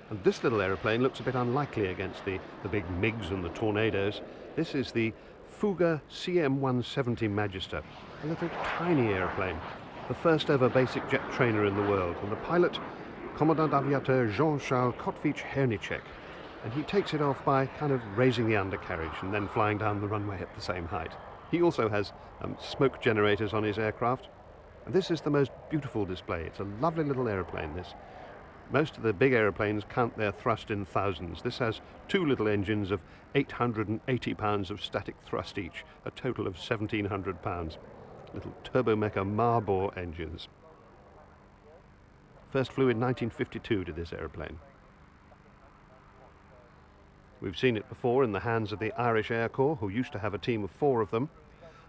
and this little aeroplane looks a bit unlikely against the big MiGs and the Tornadoes. This is the Fouga CM-170 Magister, a little tiny aeroplane, the first ever basic jet trainer in the world, and the pilot, Commandant Aviateur Jean-Charles Kotvich-Hernicek, and he takes it off by kind of raising the undercarriage and then flying down the runway at the same height. He also has smoke generators on his aircraft, and this is the most beautiful display. It's a lovely little aeroplane, this. Most of the big aeroplanes count their thrust in thousands. This has two little engines of 880 pounds of static thrust each, a total of 1,700 pounds. Little Turbomeca Marlbore engines. First flew in 1952 to this aeroplane. We've seen it before in the hands of the Irish Air Corps, who used to have a team of 4 of them.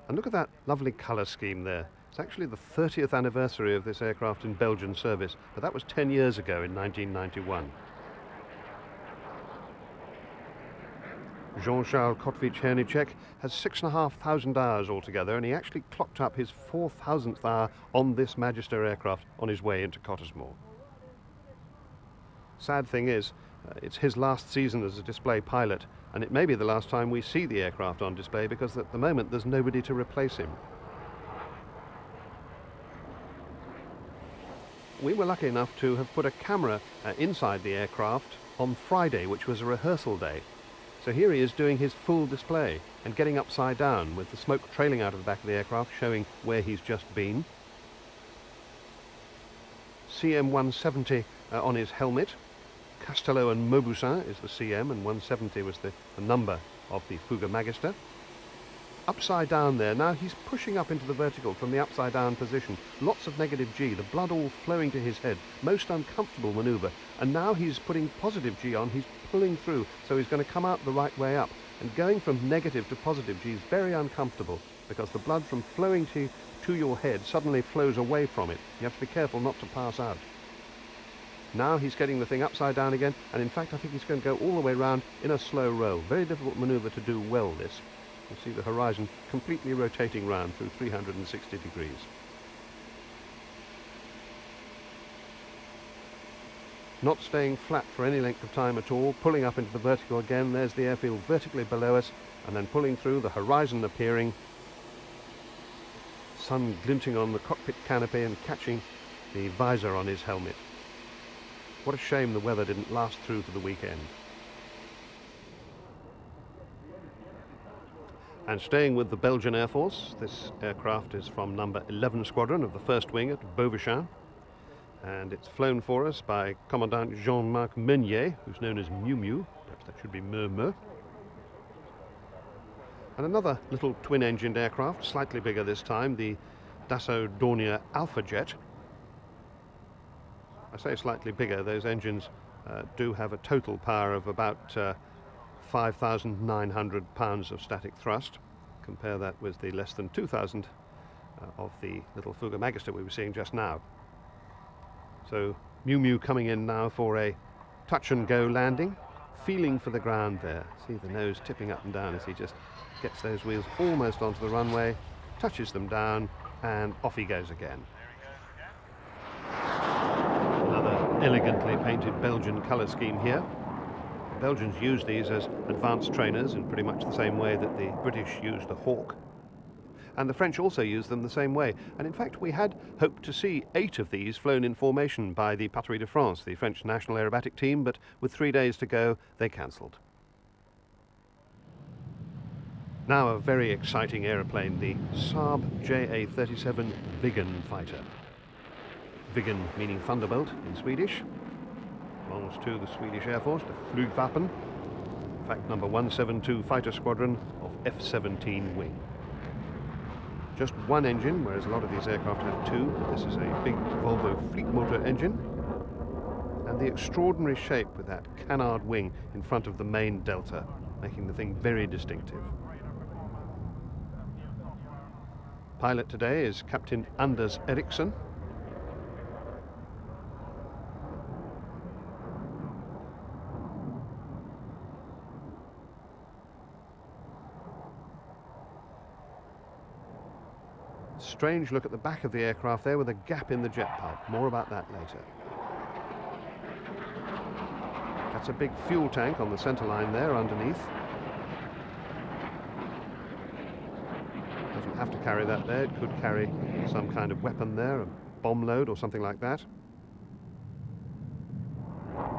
And look at that lovely colour scheme there. It's actually the 30th anniversary of this aircraft in Belgian service, but that was 10 years ago in 1991. Jean-Charles Kotvich-Hernicek has 6,500 hours altogether, and he actually clocked up his 4,000th hour on this Magister aircraft on his way into Cottesmore. Sad thing is, it's his last season as a display pilot, and it may be the last time we see the aircraft on display, because at the moment there's nobody to replace him. We were lucky enough to have put a camera inside the aircraft on Friday, which was a rehearsal day. So here he is doing his full display and getting upside down with the smoke trailing out of the back of the aircraft, showing where he's just been. CM170 on his helmet. Castello and Mauboussin is the CM, and 170 was the number of the Fuga Magister. Upside down there, now he's pushing up into the vertical from the upside down position. Lots of negative G, the blood all flowing to his head. Most uncomfortable manoeuvre. And now he's putting positive G on, he's pulling through, so he's going to come out the right way up. And going from negative to positive G is very uncomfortable, because the blood from flowing to your head suddenly flows away from it. You have to be careful not to pass out. Now he's getting the thing upside down again, and in fact I think he's going to go all the way round in a slow roll. Very difficult manoeuvre to do well, this. You see the horizon completely rotating round through 360 degrees. Not staying flat for any length of time at all, pulling up into the vertical again. There's the airfield vertically below us, and then pulling through, the horizon appearing. Sun glinting on the cockpit canopy and catching the visor on his helmet. What a shame the weather didn't last through to the weekend. And staying with the Belgian Air Force, this aircraft is from number 11 Squadron of the 1st Wing at Beauvechain. And it's flown for us by Commandant Jean-Marc Meunier, who's known as Miu Miu. Perhaps that should be Meu. And another little twin-engined aircraft, slightly bigger this time, the Dassault Dornier Alpha Jet. I say slightly bigger, those engines do have a total power of about 5,900 pounds of static thrust. Compare that with the less than 2,000 of the little Fuga Magister we were seeing just now. So Miu Miu coming in now for a touch and go landing, feeling for the ground there. See the nose tipping up and down as he just gets those wheels almost onto the runway, touches them down, and off he goes again. Another elegantly painted Belgian colour scheme here. The Belgians use these as advanced trainers in pretty much the same way that the British used the Hawk. And the French also use them the same way. And in fact, we had hoped to see 8 of these flown in formation by the Patrouille de France, the French national aerobatic team, but with 3 days to go, they cancelled. Now a very exciting aeroplane, the Saab JA-37 Viggen fighter. Viggen meaning thunderbolt in Swedish. Belongs to the Swedish Air Force, the Flugwapen. In fact, number 172 Fighter Squadron of F-17 Wing. Just one engine, whereas a lot of these aircraft have 2. This is a big Volvo Fleetmotor engine. And the extraordinary shape with that canard wing in front of the main delta, making the thing very distinctive. Pilot today is Captain Anders Eriksson. Strange look at the back of the aircraft there with a gap in the jet pipe. More about that later. That's a big fuel tank on the centre line there underneath. Doesn't have to carry that there. It could carry some kind of weapon there, a bomb load or something like that.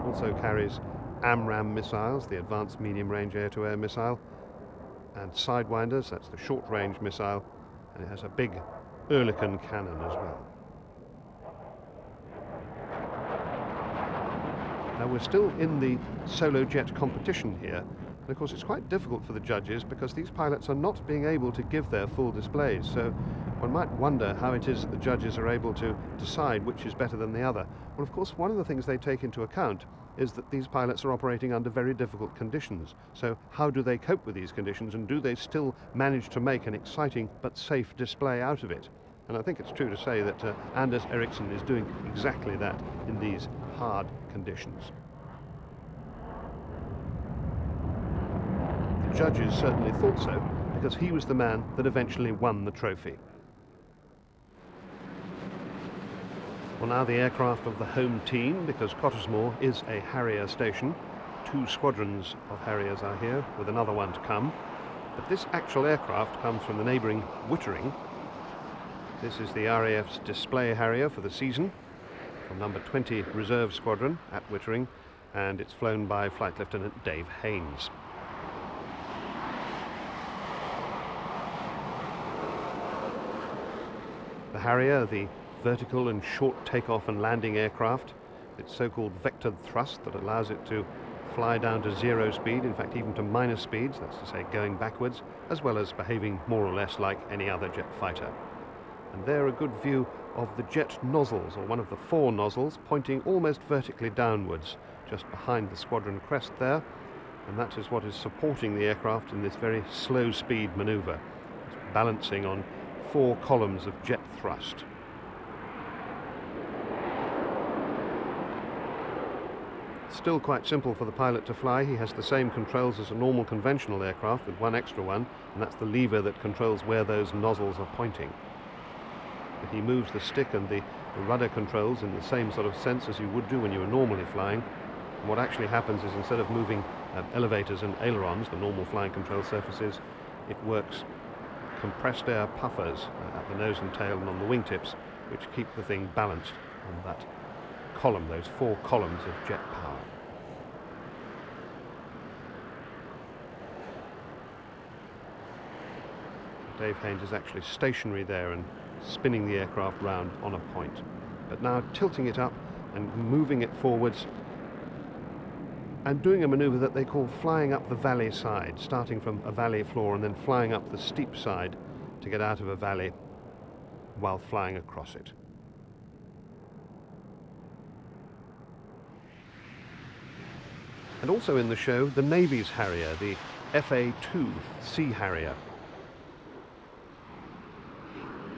Also carries AMRAAM missiles, the Advanced Medium Range Air-to-Air Missile, and Sidewinders, that's the short-range missile, and it has a big Oerlikon cannon as well. Now we're still in the solo jet competition here, and of course it's quite difficult for the judges because these pilots are not being able to give their full displays, so one might wonder how it is that the judges are able to decide which is better than the other. Well, of course, one of the things they take into account is that these pilots are operating under very difficult conditions. So how do they cope with these conditions, and do they still manage to make an exciting but safe display out of it? And I think it's true to say that Anders Ericsson is doing exactly that in these hard conditions. The judges certainly thought so, because he was the man that eventually won the trophy. Well, now the aircraft of the home team, because Cottesmore is a Harrier station. 2 squadrons of Harriers are here, with another one to come. But this actual aircraft comes from the neighbouring Wittering. This is the RAF's display Harrier for the season, from number 20 Reserve Squadron at Wittering, and it's flown by Flight Lieutenant Dave Haynes. The Harrier, the vertical and short takeoff and landing aircraft, its so-called vectored thrust that allows it to fly down to 0 speed, in fact even to minus speeds, that's to say going backwards, as well as behaving more or less like any other jet fighter. And there a good view of the jet nozzles, or one of the 4 nozzles, pointing almost vertically downwards, just behind the squadron crest there, and that is what is supporting the aircraft in this very slow speed manoeuvre. It's balancing on 4 columns of jet thrust. Still quite simple for the pilot to fly. He has the same controls as a normal conventional aircraft, with one extra one, and that's the lever that controls where those nozzles are pointing. But he moves the stick and the rudder controls in the same sort of sense as you would do when you were normally flying. And what actually happens is, instead of moving elevators and ailerons, the normal flying control surfaces, it works compressed air puffers at the nose and tail and on the wingtips, which keep the thing balanced on that column, those 4 columns of jet power. Dave Haynes is actually stationary there and spinning the aircraft round on a point, but now tilting it up and moving it forwards and doing a manoeuvre that they call flying up the valley side, starting from a valley floor and then flying up the steep side to get out of a valley while flying across it. And also in the show, the Navy's Harrier, the FA-2 Sea Harrier.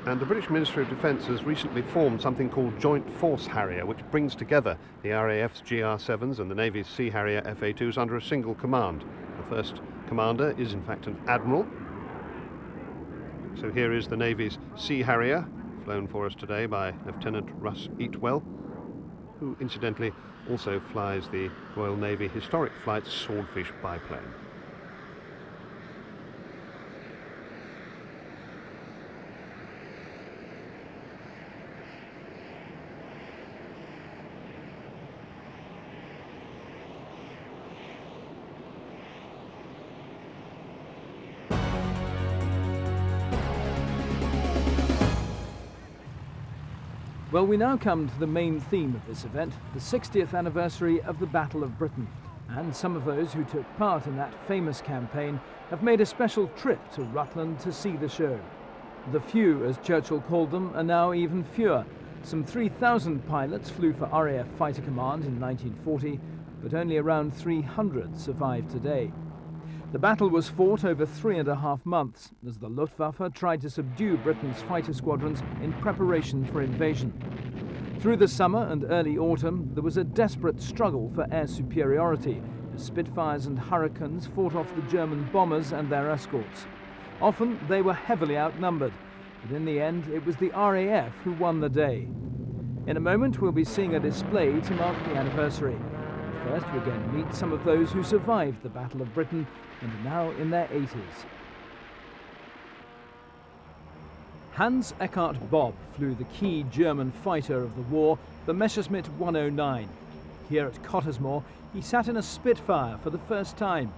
And the British Ministry of Defence has recently formed something called Joint Force Harrier, which brings together the RAF's GR7s and the Navy's Sea Harrier FA-2s under a single command. The first commander is in fact an admiral. So here is the Navy's Sea Harrier, flown for us today by Lieutenant Russ Eatwell, who incidentally also flies the Royal Navy Historic Flights Swordfish biplane. Well, we now come to the main theme of this event, the 60th anniversary of the Battle of Britain. And some of those who took part in that famous campaign have made a special trip to Rutland to see the show. The few, as Churchill called them, are now even fewer. Some 3,000 pilots flew for RAF Fighter Command in 1940, but only around 300 survive today. The battle was fought over 3.5 months as the Luftwaffe tried to subdue Britain's fighter squadrons in preparation for invasion. Through the summer and early autumn, there was a desperate struggle for air superiority as Spitfires and Hurricanes fought off the German bombers and their escorts. Often they were heavily outnumbered, but in the end it was the RAF who won the day. In a moment we'll be seeing a display to mark the anniversary. First, we're going to meet some of those who survived the Battle of Britain and are now in their 80s. Hans Eckhart Bob flew the key German fighter of the war, the Messerschmitt 109. Here at Cottesmore, he sat in a Spitfire for the first time.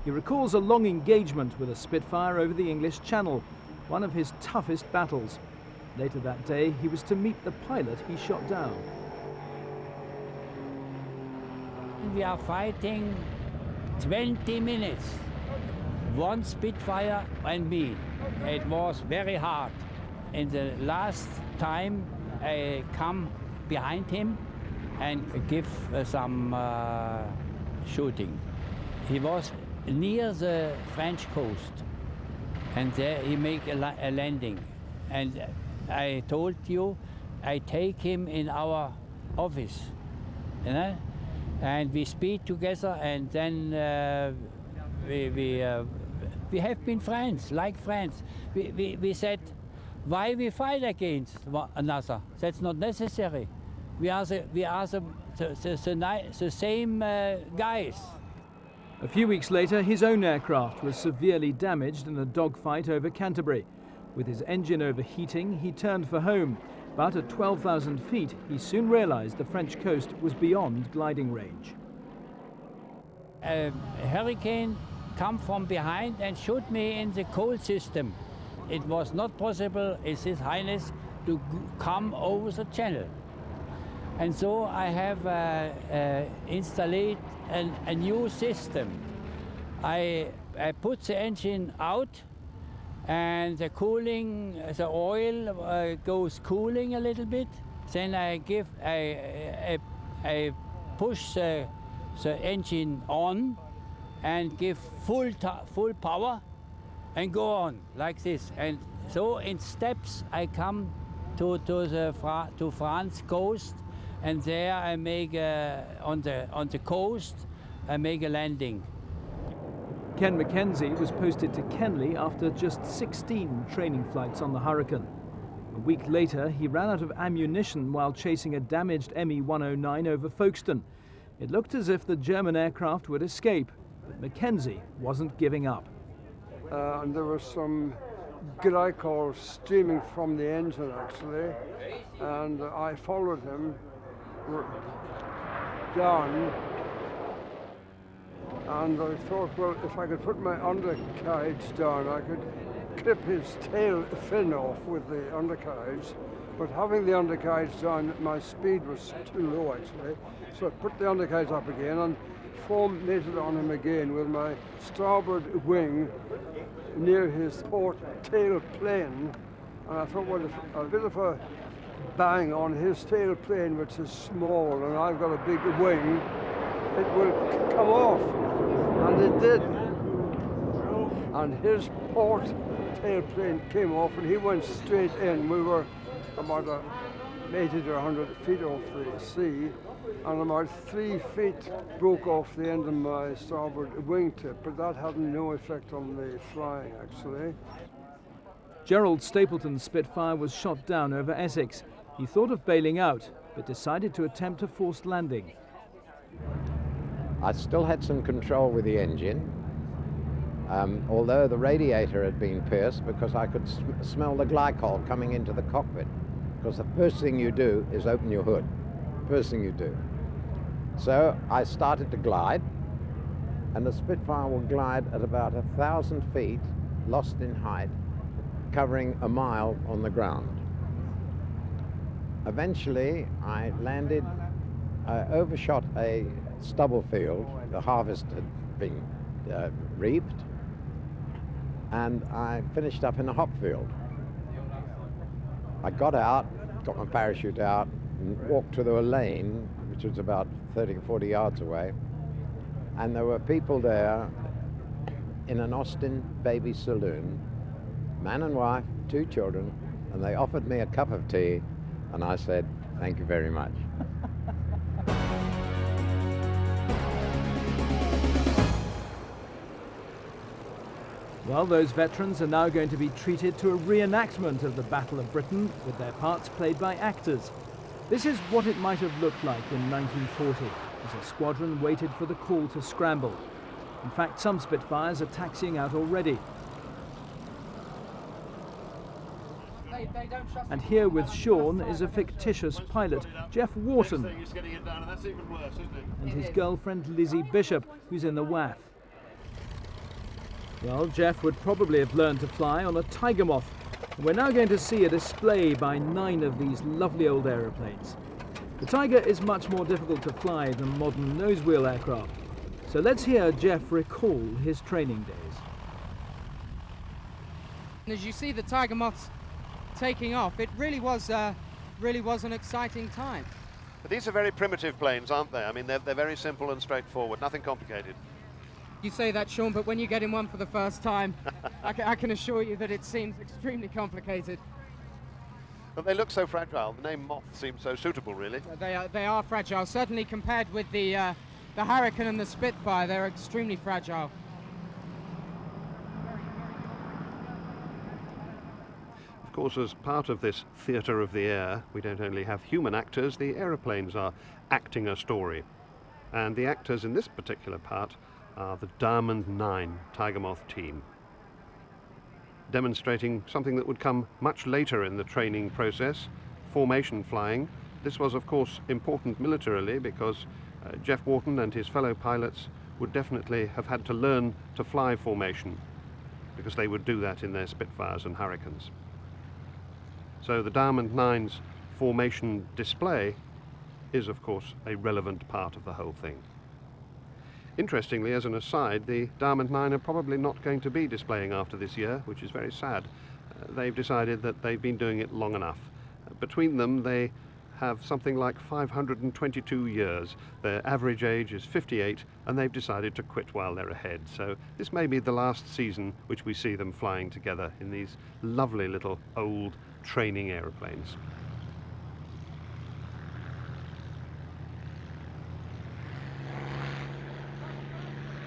He recalls a long engagement with a Spitfire over the English Channel, one of his toughest battles. Later that day, he was to meet the pilot he shot down. then we are fighting 20 minutes. One Spitfire and me. It was very hard. And the last time I come behind him and give some shooting. He was near the French coast, and there he make a landing. And I told you, I take him in our office, you know, and we speak together, and then we have been friends, like friends. We said, why we fight against one another? That's not necessary. We are the same guys. A few weeks later, his own aircraft was severely damaged in a dogfight over Canterbury. With his engine overheating, he turned for home. But at 12,000 feet, he soon realized the French coast was beyond gliding range. A hurricane come from behind and shoot me in the coal system. It was not possible, His Highness, to come over the channel. And so I have installed a new system. I put the engine out, and the cooling, the oil goes cooling a little bit. Then I push the engine on and give full power and go on like this. And so in steps I come to France coast, and there I make on the coast I make a landing. Ken Mackenzie was posted to Kenley after just 16 training flights on the Hurricane. A week later, he ran out of ammunition while chasing a damaged ME-109 over Folkestone. It looked as if the German aircraft would escape, but Mackenzie wasn't giving up. And there was some glycol streaming from the engine, actually, and I followed him down, and I thought, well, if I could put my undercarriage down, I could clip his tail fin off with the undercarriage. But having the undercarriage down, my speed was too low, actually. So I put the undercarriage up again and formated on him again with my starboard wing near his port tail plane. And I thought, well, if a bit of a bang on his tail plane, which is small, and I've got a big wing, it will come off. And it did. And his port tail plane came off, and he went straight in. We were about 80 to 100 feet off the sea, and about 3 feet broke off the end of my starboard wingtip, but that had no effect on the flying, actually. Gerald Stapleton's Spitfire was shot down over Essex. He thought of bailing out, but decided to attempt a forced landing. I still had some control with the engine, although the radiator had been pierced, because I could smell the glycol coming into the cockpit. Because the first thing you do is open your hood. First thing you do. So I started to glide, and the Spitfire will glide at about 1,000 feet, lost in height, covering a mile on the ground. Eventually, I landed, I overshot a stubble field. The harvest had been reaped, and I finished up in a hop field. I got out, got my parachute out, and walked to the lane, which was about 30 or 40 yards away, and there were people there in an Austin baby saloon, man and wife, 2 children, and they offered me a cup of tea, and I said, thank you very much. Well, those veterans are now going to be treated to a reenactment of the Battle of Britain, with their parts played by actors. This is what it might have looked like in 1940, as a squadron waited for the call to scramble. In fact, some Spitfires are taxiing out already. And here with Sean is a fictitious pilot, Jeff Wharton, and his girlfriend Lizzie Bishop, who's in the WAF. Well, Jeff would probably have learned to fly on a Tiger Moth. And we're now going to see a display by 9 of these lovely old aeroplanes. The Tiger is much more difficult to fly than modern nose-wheel aircraft. So let's hear Jeff recall his training days. As you see the Tiger Moths taking off, it really was an exciting time. But these are very primitive planes, aren't they? I mean, they're very simple and straightforward, nothing complicated. You say that, Sean, but when you get in one for the first time, I can assure you that it seems extremely complicated. But they look so fragile. The name Moth seems so suitable, really. They are fragile, certainly compared with the Hurricane and the Spitfire. They're extremely fragile. Of course, as part of this theatre of the air, we don't only have human actors, the aeroplanes are acting a story. And the actors in this particular part are the Diamond 9 Tiger Moth team, demonstrating something that would come much later in the training process, formation flying. This was, of course, important militarily because Jeff Wharton and his fellow pilots would definitely have had to learn to fly formation because they would do that in their Spitfires and Hurricanes. So the Diamond 9's formation display is, of course, a relevant part of the whole thing. Interestingly, as an aside, the Diamond 9 are probably not going to be displaying after this year, which is very sad. They've decided that they've been doing it long enough. Between them, they have something like 522 years. Their average age is 58, and they've decided to quit while they're ahead. So this may be the last season which we see them flying together in these lovely little old training aeroplanes.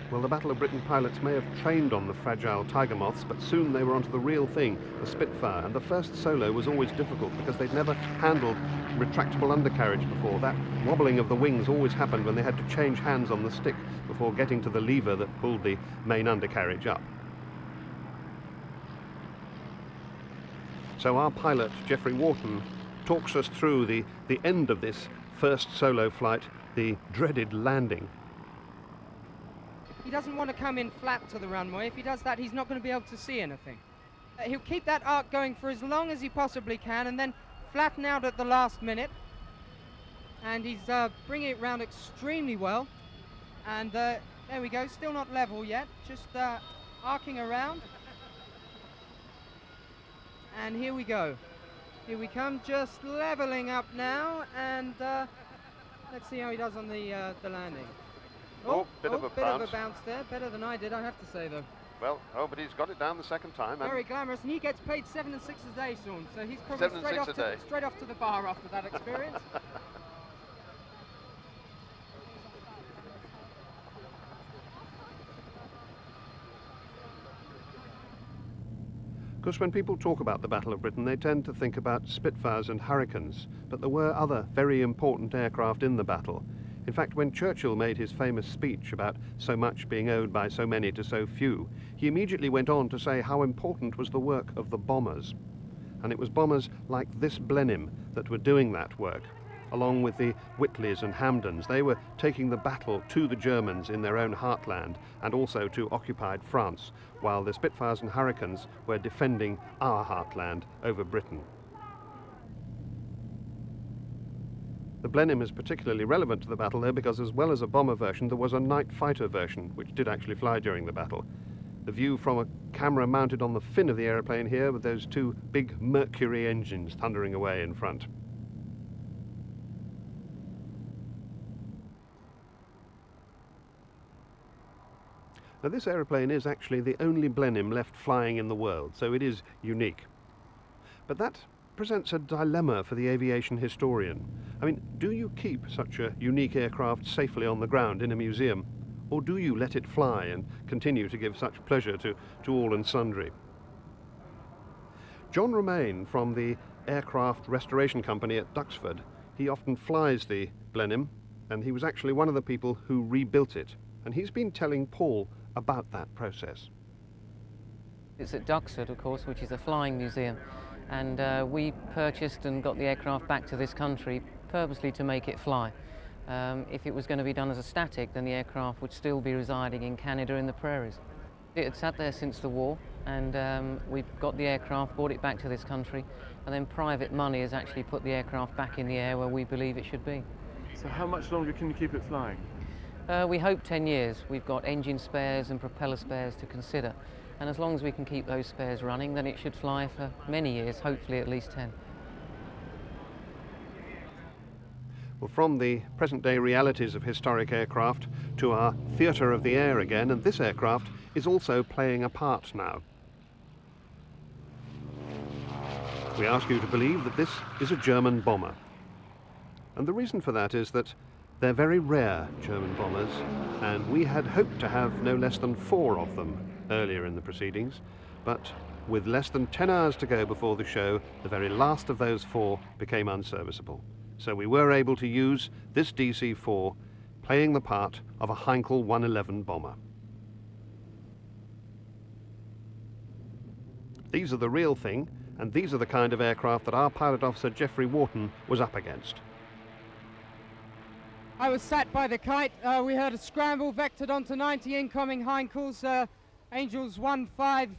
Well, the Battle of Britain pilots may have trained on the fragile Tiger Moths, but soon they were onto the real thing, the Spitfire. And the first solo was always difficult because they'd never handled retractable undercarriage before. That wobbling of the wings always happened when they had to change hands on the stick before getting to the lever that pulled the main undercarriage up. So our pilot, Geoffrey Wharton, talks us through the end of this first solo flight, the dreaded landing. He doesn't want to come in flat to the runway. If he does that, he's not going to be able to see anything. He'll keep that arc going for as long as he possibly can and then flatten out at the last minute. And he's bringing it round extremely well. And there we go, still not level yet, just arcing around. And here we go. Here we come, just leveling up now, and let's see how he does on the landing. Bit of a bounce there. Better than I did, I have to say, though. Well, but he's got it down the second time. Very glamorous, and he gets paid 7 and 6 a day, Sean. So he's probably straight off to the bar after that experience. Of course, when people talk about the Battle of Britain, they tend to think about Spitfires and Hurricanes, but there were other very important aircraft in the battle. In fact, when Churchill made his famous speech about so much being owed by so many to so few, he immediately went on to say how important was the work of the bombers. And it was bombers like this Blenheim that were doing that work, along with the Whitleys and Hampdens. They were taking the battle to the Germans in their own heartland and also to occupied France, while the Spitfires and Hurricanes were defending our heartland over Britain. The Blenheim is particularly relevant to the battle, though, because as well as a bomber version, there was a night fighter version, which did actually fly during the battle. The view from a camera mounted on the fin of the aeroplane here, with those two big Mercury engines thundering away in front. Now, this aeroplane is actually the only Blenheim left flying in the world, so it is unique. But that presents a dilemma for the aviation historian. I mean, do you keep such a unique aircraft safely on the ground in a museum, or do you let it fly and continue to give such pleasure to all and sundry? John Romaine from the Aircraft Restoration Company at Duxford, he often flies the Blenheim, and he was actually one of the people who rebuilt it, and he's been telling Paul about that process. It's at Duxford, of course, which is a flying museum. And we purchased and got the aircraft back to this country purposely to make it fly. If it was going to be done as a static, then the aircraft would still be residing in Canada in the prairies. It had sat there since the war, and we've got the aircraft, brought it back to this country, and then private money has actually put the aircraft back in the air where we believe it should be. So how much longer can you keep it flying? We hope 10 years. We've got engine spares and propeller spares to consider, and as long as we can keep those spares running, then it should fly for many years, hopefully at least 10. Well, from the present-day realities of historic aircraft to our theatre of the air again, and this aircraft is also playing a part now. We ask you to believe that this is a German bomber. And the reason for that is that they're very rare, German bombers, and we had hoped to have no less than 4 of them earlier in the proceedings, but with less than 10 hours to go before the show, the very last of those 4 became unserviceable. So we were able to use this DC-4 playing the part of a Heinkel 111 bomber. These are the real thing, and these are the kind of aircraft that our pilot officer Geoffrey Wharton was up against. I was sat by the kite. We heard a scramble vectored onto 90 incoming Heinkels, Angels 1-5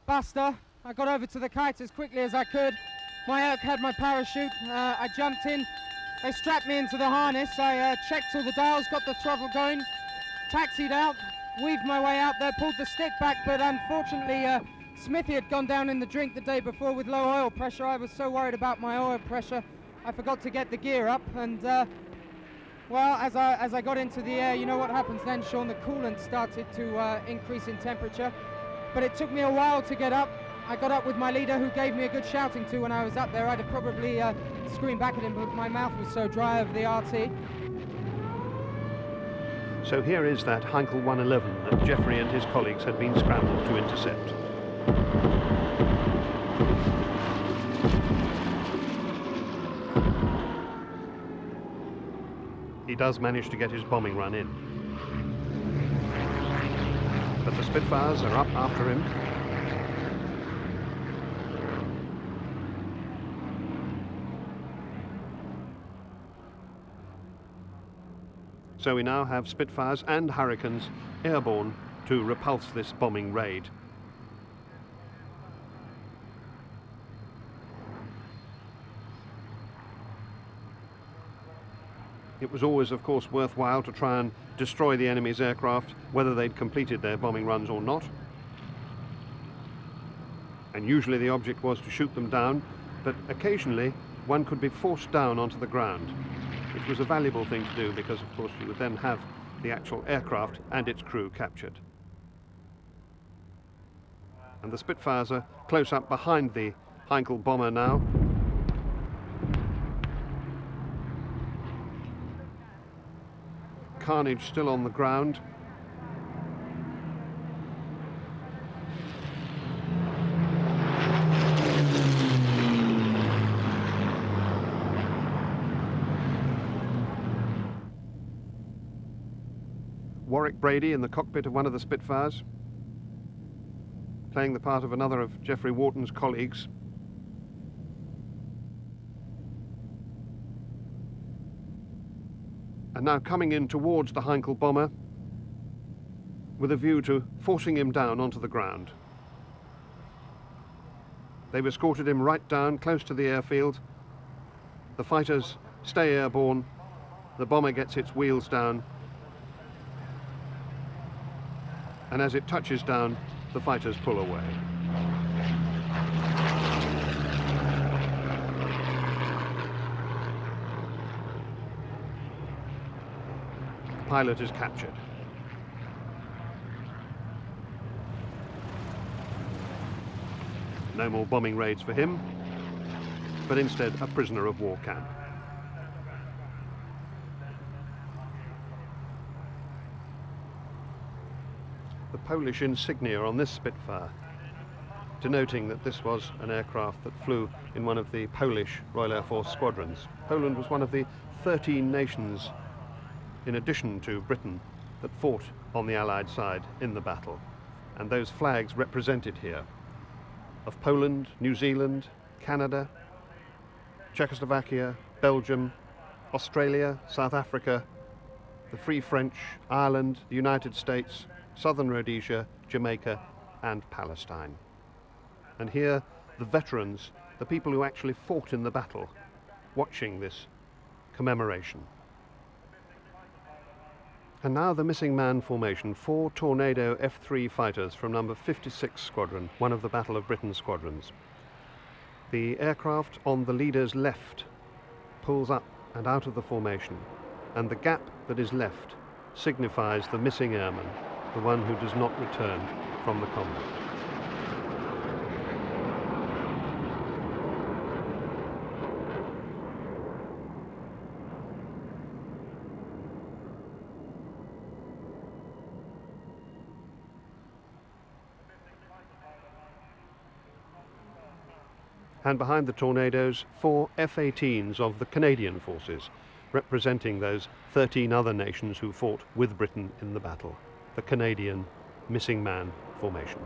Buster. I got over to the kite as quickly as I could. My Oak had my parachute. I jumped in. They strapped me into the harness. I checked all the dials, got the throttle going, taxied out, weaved my way out there, pulled the stick back, but unfortunately Smithy had gone down in the drink the day before with low oil pressure. I was so worried about my oil pressure, I forgot to get the gear up, and well, as I got into the air, you know what happens then, Sean, the coolant started to increase in temperature, but it took me a while to get up. I got up with my leader, who gave me a good shouting to when I was up there. I'd have probably screamed back at him, but my mouth was so dry over the RT. So here is that Heinkel 111 that Geoffrey and his colleagues had been scrambled to intercept. He does manage to get his bombing run in. But the Spitfires are up after him. So we now have Spitfires and Hurricanes airborne to repulse this bombing raid. It was always, of course, worthwhile to try and destroy the enemy's aircraft, whether they'd completed their bombing runs or not. And usually the object was to shoot them down, but occasionally one could be forced down onto the ground, which was a valuable thing to do because, of course, you would then have the actual aircraft and its crew captured. And the Spitfires are close up behind the Heinkel bomber now. Carnage still on the ground. Warwick Brady in the cockpit of one of the Spitfires, playing the part of another of Geoffrey Wharton's colleagues. And now coming in towards the Heinkel bomber with a view to forcing him down onto the ground. They've escorted him right down close to the airfield. The fighters stay airborne. The bomber gets its wheels down. And as it touches down, the fighters pull away. The pilot is captured. No more bombing raids for him, but instead a prisoner of war camp. The Polish insignia on this Spitfire, denoting that this was an aircraft that flew in one of the Polish Royal Air Force squadrons. Poland was one of the 13 nations, in addition to Britain, that fought on the Allied side in the battle. And those flags represented here, of Poland, New Zealand, Canada, Czechoslovakia, Belgium, Australia, South Africa, the Free French, Ireland, the United States, Southern Rhodesia, Jamaica, and Palestine. And here, the veterans, the people who actually fought in the battle, watching this commemoration. And now the missing man formation, 4 Tornado F-3 fighters from number 56 Squadron, one of the Battle of Britain squadrons. The aircraft on the leader's left pulls up and out of the formation, and the gap that is left signifies the missing airman, the one who does not return from the combat. And behind the Tornadoes, 4 F-18s of the Canadian forces, representing those 13 other nations who fought with Britain in the battle. The Canadian missing man formation.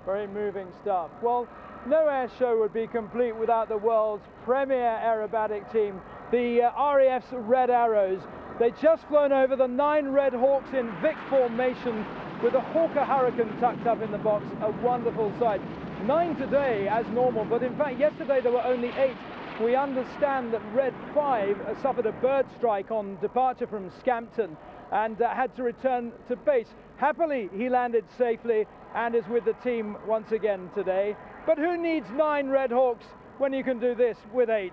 Very moving stuff. Well, no air show would be complete without the world's premier aerobatic team, the RAF's Red Arrows. They'd just flown over the 9 Red Hawks in Vic formation with a Hawker Hurricane tucked up in the box. A wonderful sight. 9 today as normal, but in fact yesterday there were only 8. We understand that Red 5 suffered a bird strike on departure from Scampton and had to return to base. Happily, he landed safely and is with the team once again today. But who needs 9 Red Hawks when you can do this with 8?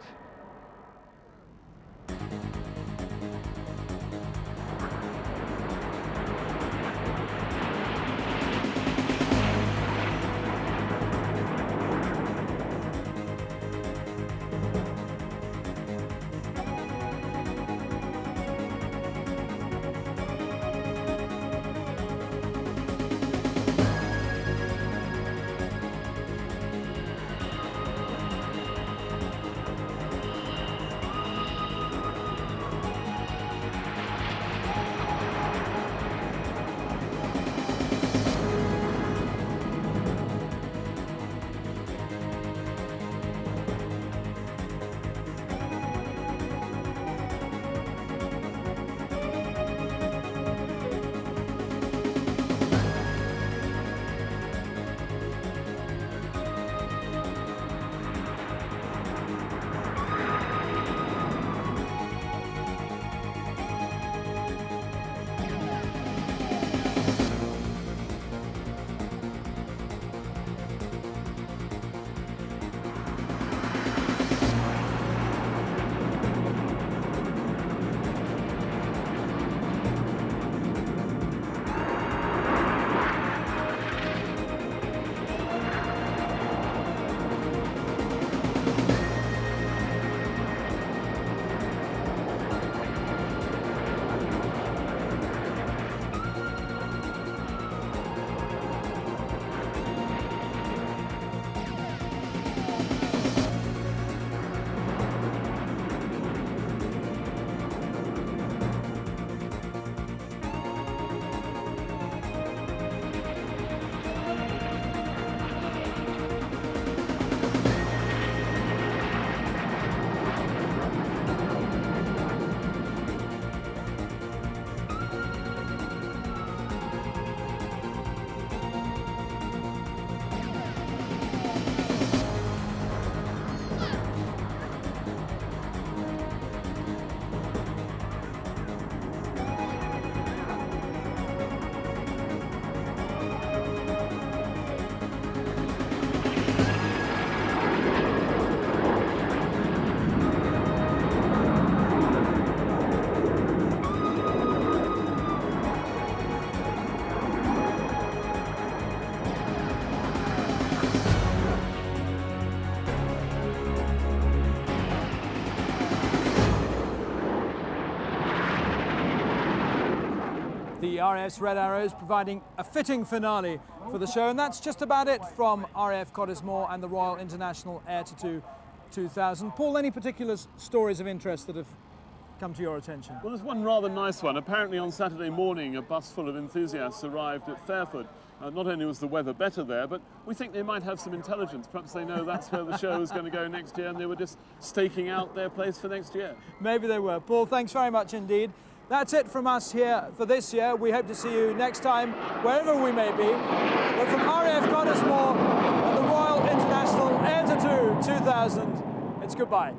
The RAF's Red Arrows providing a fitting finale for the show, and that's just about it from RAF Cottesmore and the Royal International Air Tattoo 2000. Paul, any particular stories of interest that have come to your attention? Well, there's one rather nice one. Apparently on Saturday morning, a bus full of enthusiasts arrived at Fairford. Not only was the weather better there, but we think they might have some intelligence. Perhaps they know that's where the show is going to go next year, and they were just staking out their place for next year. Maybe they were. Paul, thanks very much indeed. That's it from us here for this year. We hope to see you next time, wherever we may be. But from RAF Cottesmore and the Royal International Air Tattoo 2000, it's goodbye.